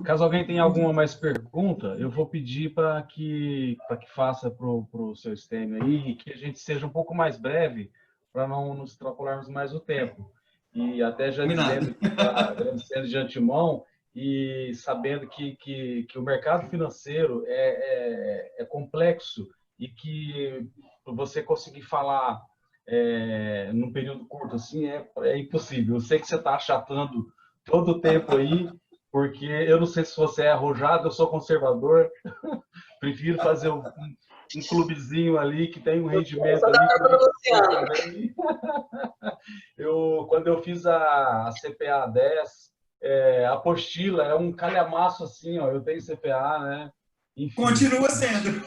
Caso alguém tenha alguma mais pergunta, eu vou pedir para que faça para o seu Stênio aí e que a gente seja um pouco mais breve para não nos extrapolarmos mais o tempo. E até já dizendo, agradecendo de antemão e sabendo que o mercado financeiro é complexo e que você conseguir falar num período curto assim é impossível. Eu sei que você está achatando todo o tempo aí, porque eu não sei se você é arrojado, eu sou conservador, prefiro fazer um clubezinho ali que tem um rendimento ali. Quando eu fiz a CPA 10, a apostila é um calhamaço assim, ó, eu tenho CPA, né? Enfim, continua sendo.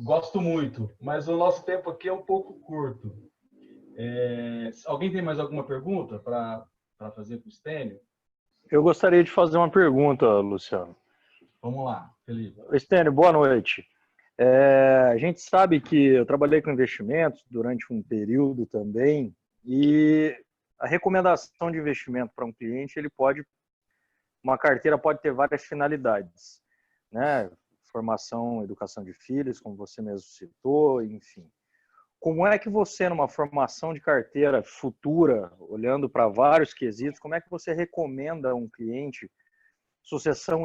Gosto muito, mas o nosso tempo aqui é um pouco curto. Alguém tem mais alguma pergunta para fazer para o Stênio? Eu gostaria de fazer uma pergunta, Luciano. Vamos lá, Felipe. Stênio, boa noite. A gente sabe que eu trabalhei com investimentos durante um período também, e a recomendação de investimento para um cliente, uma carteira pode ter várias finalidades, né? Formação, educação de filhos, como você mesmo citou, enfim. Como é que você, numa formação de carteira futura, olhando para vários quesitos, como é que você recomenda a um cliente sucessão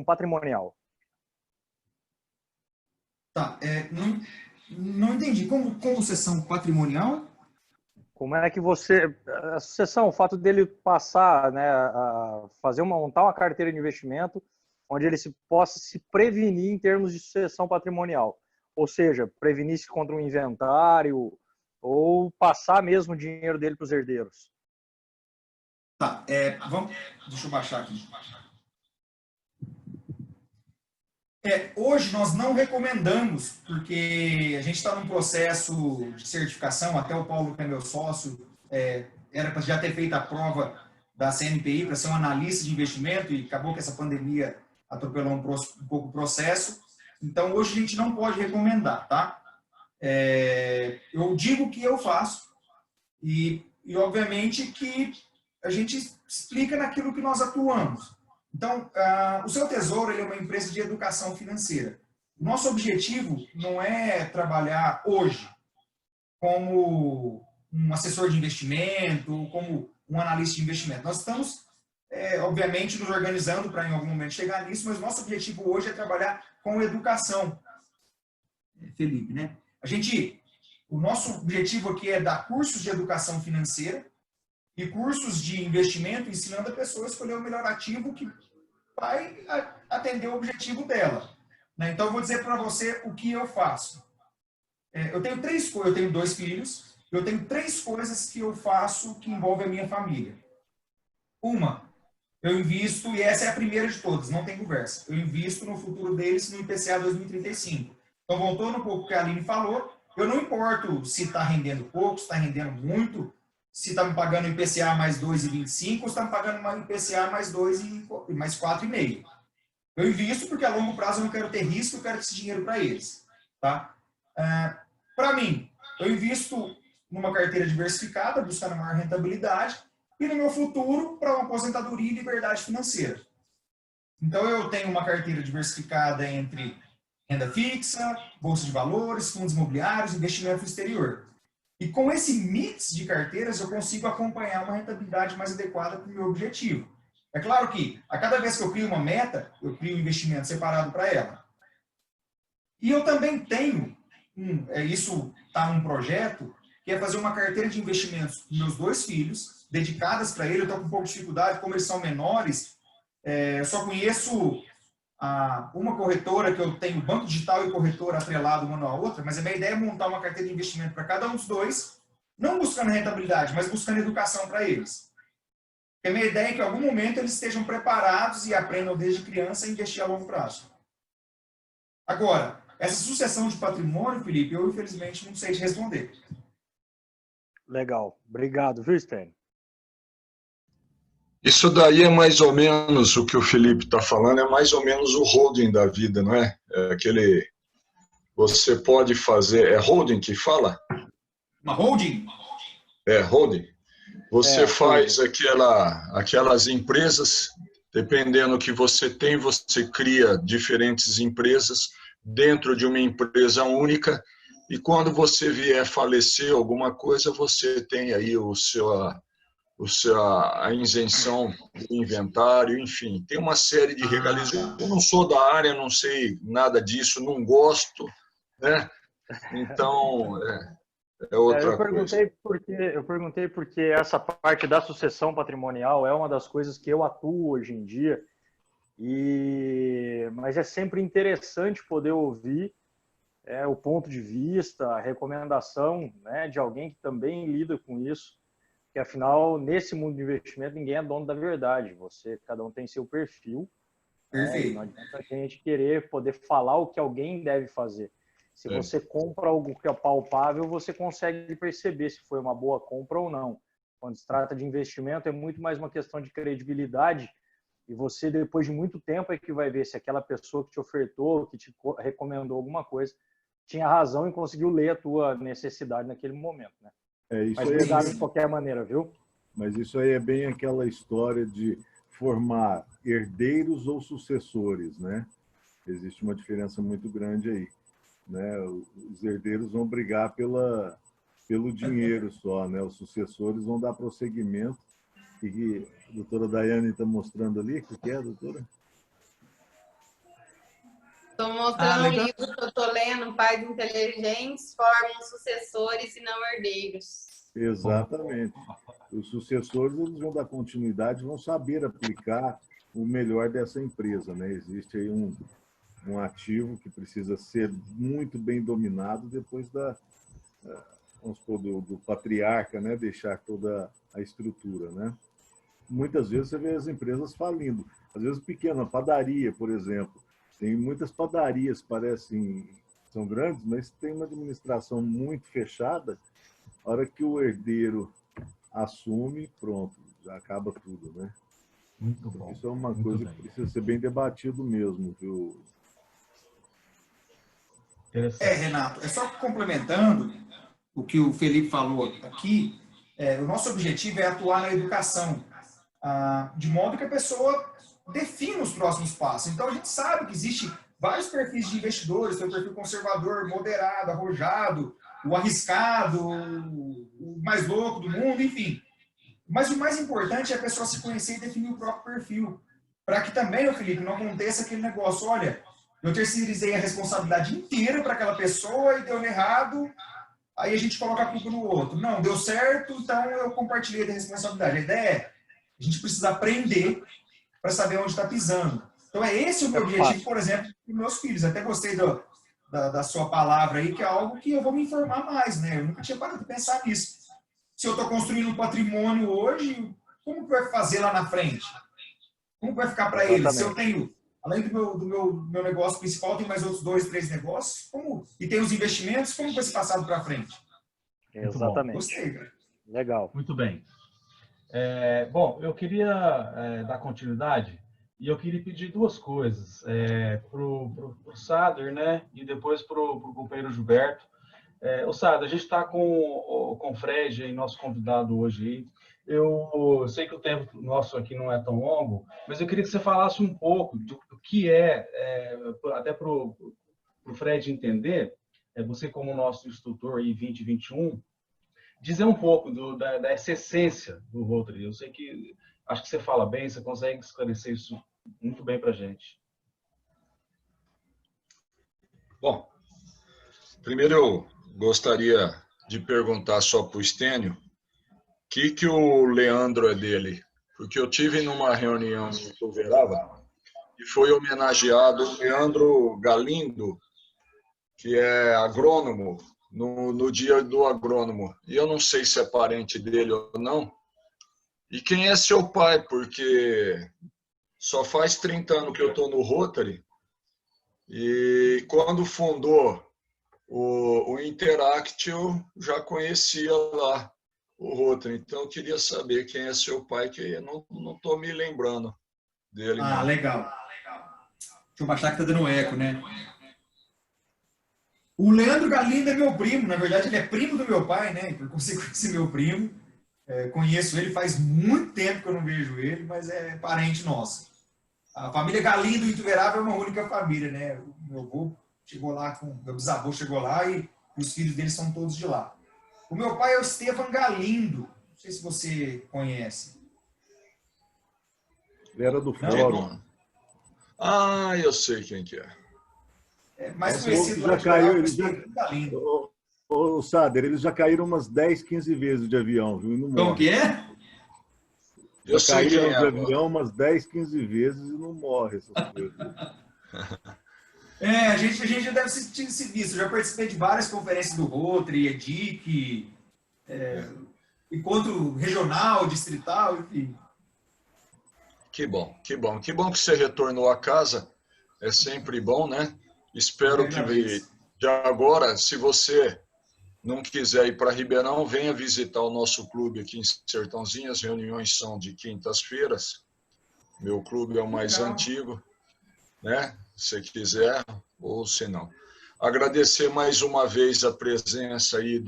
patrimonial? Tá, não entendi. Como sucessão patrimonial? Como é que você... A sucessão, o fato dele passar, né, a montar uma carteira de investimento onde ele possa se prevenir em termos de sucessão patrimonial. Ou seja, prevenir-se contra um inventário ou passar mesmo o dinheiro dele para os herdeiros. Tá, deixa eu baixar aqui. Hoje nós não recomendamos, porque a gente está num processo de certificação, até o Paulo, que é meu sócio, era para já ter feito a prova da CNPI para ser um analista de investimento e acabou que essa pandemia atropelou um pouco o processo. Então, hoje a gente não pode recomendar, tá? Eu digo o que eu faço e obviamente, que a gente explica naquilo que nós atuamos. Então, o Seu Tesouro ele é uma empresa de educação financeira. O nosso objetivo não é trabalhar hoje como um assessor de investimento, como um analista de investimento. Nós estamos, obviamente, nos organizando para em algum momento chegar nisso, mas nosso objetivo hoje é trabalhar com educação. Felipe, né? O nosso objetivo aqui é dar cursos de educação financeira e cursos de investimento, ensinando a pessoa a escolher o melhor ativo que vai atender o objetivo dela. Então, eu vou dizer para você o que eu faço. Eu tenho 2 filhos, eu tenho 3 coisas que eu faço que envolvem a minha família. Uma, eu invisto, e essa é a primeira de todas, não tem conversa, eu invisto no futuro deles no IPCA 2035. Então, voltando um pouco o que a Aline falou, eu não importo se está rendendo pouco, se está rendendo muito, se está me pagando IPCA mais 2,25 ou se está me pagando uma IPCA mais 4,5. Eu invisto porque a longo prazo eu não quero ter risco, eu quero esse dinheiro para eles. Tá? Para mim, eu invisto numa carteira diversificada, buscando maior rentabilidade, e no meu futuro para uma aposentadoria e liberdade financeira. Então, eu tenho uma carteira diversificada entre renda fixa, bolsa de valores, fundos imobiliários, investimento no exterior. E com esse mix de carteiras, eu consigo acompanhar uma rentabilidade mais adequada para o meu objetivo. É claro que, a cada vez que eu crio uma meta, eu crio um investimento separado para ela. E eu também tenho, isso está num projeto, que é fazer uma carteira de investimentos com meus 2 filhos, dedicadas para ele. Eu estou com um pouco de dificuldade, como eles são menores, eu só conheço uma corretora, que eu tenho banco digital e corretora atrelado uma na outra, mas a minha ideia é montar uma carteira de investimento para cada um dos 2, não buscando rentabilidade, mas buscando educação para eles. a minha ideia é que em algum momento eles estejam preparados e aprendam desde criança a investir a longo prazo. Agora, essa sucessão de patrimônio, Felipe, eu infelizmente não sei te responder. Legal. Obrigado, viu, Stênio? Isso daí é mais ou menos o que o Felipe está falando, é mais ou menos o holding da vida, não é? É aquele... Você pode fazer... É holding que fala? Uma holding? É, holding. Você faz holding. aquelas empresas, dependendo do que você tem, você cria diferentes empresas dentro de uma empresa única, e quando você vier falecer alguma coisa, você tem aí a isenção do inventário, enfim, tem uma série de regalias. Eu não sou da área, não sei nada disso, não gosto, né? Então, é outra coisa. Eu perguntei porque essa parte da sucessão patrimonial é uma das coisas que eu atuo hoje em dia, mas é sempre interessante poder ouvir o ponto de vista, a recomendação, né, de alguém que também lida com isso. Porque, afinal, nesse mundo de investimento, ninguém é dono da verdade. Cada um tem seu perfil. Perfeito. Não adianta a gente querer poder falar o que alguém deve fazer. Se você compra algo que é palpável, você consegue perceber se foi uma boa compra ou não. Quando se trata de investimento, é muito mais uma questão de credibilidade. E você, depois de muito tempo, é que vai ver se aquela pessoa que te ofertou, que te recomendou alguma coisa, tinha razão e conseguiu ler a tua necessidade naquele momento, né? Mas obrigado de qualquer maneira, viu? Mas isso aí é bem aquela história de formar herdeiros ou sucessores, né? Existe uma diferença muito grande aí, né? Os herdeiros vão brigar pelo dinheiro só, né? Os sucessores vão dar prosseguimento. E a doutora Daiane está mostrando ali, o que é, doutora? Estou mostrando um livro que eu estou lendo, Pais Inteligentes Formam Sucessores e Não Herdeiros. Exatamente. Os sucessores eles vão dar continuidade, vão saber aplicar o melhor dessa empresa, né? Existe aí um ativo que precisa ser muito bem dominado depois vamos supor, do patriarca, né? Deixar toda a estrutura, né? Muitas vezes você vê as empresas falindo. Às vezes pequena, padaria, por exemplo. Tem muitas padarias, parecem, são grandes, mas tem uma administração muito fechada. A hora que o herdeiro assume, pronto, já acaba tudo, né? Muito bom. Isso é uma coisa que precisa ser bem debatido mesmo, viu? Renato, é só complementando o que o Felipe falou aqui, o nosso objetivo é atuar na educação, de modo que a pessoa defina os próximos passos. Então, a gente sabe que existe vários perfis de investidores, tem o perfil conservador, moderado, arrojado, o arriscado, o mais louco do mundo, enfim. Mas o mais importante é a pessoa se conhecer e definir o próprio perfil. Para que também, Felipe, não aconteça aquele negócio, olha, eu terceirizei a responsabilidade inteira para aquela pessoa e deu errado, aí a gente coloca a culpa no outro. Não, deu certo, então eu compartilhei a responsabilidade. A ideia é, a gente precisa aprender para saber onde está pisando. Então, esse o meu objetivo, por exemplo, com meus filhos. Até gostei da sua palavra aí, que é algo que eu vou me informar mais, né? Eu nunca tinha parado de pensar nisso. Se eu estou construindo um patrimônio hoje, como que vai fazer lá na frente? Como que vai ficar para eles? Se eu tenho, além do meu negócio principal, tem mais outros 2, 3 negócios, e tem os investimentos, como vai ser passado para frente? Exatamente. Gostei, cara. Legal. Muito bem. Bom, eu queria dar continuidade e eu queria pedir duas coisas para o Sader, né, e depois para o companheiro Gilberto. O Sader, a gente está com o Fred, aí, nosso convidado hoje. Aí. Eu sei que o tempo nosso aqui não é tão longo, mas eu queria que você falasse um pouco do que até para o Fred entender, você como nosso instrutor aí 2021, dizer um pouco dessa essência do Rotary. Eu sei que acho que você fala bem, você consegue esclarecer isso muito bem para a gente. Bom, primeiro eu gostaria de perguntar só para o Stênio o que o Leandro é dele, porque eu tive numa reunião em Uberaba e foi homenageado o Leandro Galindo, que é agrônomo, no dia do agrônomo. E eu não sei se é parente dele ou não, E quem é seu pai? Porque só faz 30 anos que eu estou no Rotary, e quando fundou o Interact, eu já conhecia lá o Rotary. Então, eu queria saber quem é seu pai, que eu não estou me lembrando dele. Ah, não. legal. Deixa eu baixar que tá dando eco, né? O Leandro Galindo é meu primo, na verdade ele é primo do meu pai, né? Por consequência, meu primo. Conheço ele faz muito tempo que eu não vejo ele, mas é parente nosso. A família Galindo em Ituverava é uma única família, né? O meu avô chegou lá, meu bisavô chegou lá e os filhos dele são todos de lá. O meu pai é o Estevam Galindo, não sei se você conhece. Ele era do Não? Fórum. Ah, eu sei quem que é. É mais Esse conhecido povo lá já de caiu, Ituverava, eles já- Estevam Galindo. Ô, Sader, eles já caíram umas 10, 15 vezes de avião, viu? E não Como morrem. que é? Eu Já sei quem caíram é de agora. avião umas 10, 15 vezes e não morre essas coisas. A gente já deve ter se visto. Eu já participei de várias conferências do Rotary, EDIC, encontro regional, distrital, enfim. Que bom, que bom. Que bom que você retornou a casa. É sempre bom, né? Espero que de agora, se você não quiser ir para Ribeirão, venha visitar o nosso clube aqui em Sertãozinho. As reuniões são de quintas-feiras. Meu clube é o mais antigo, né? Se quiser ou se não. Agradecer mais uma vez a presença aí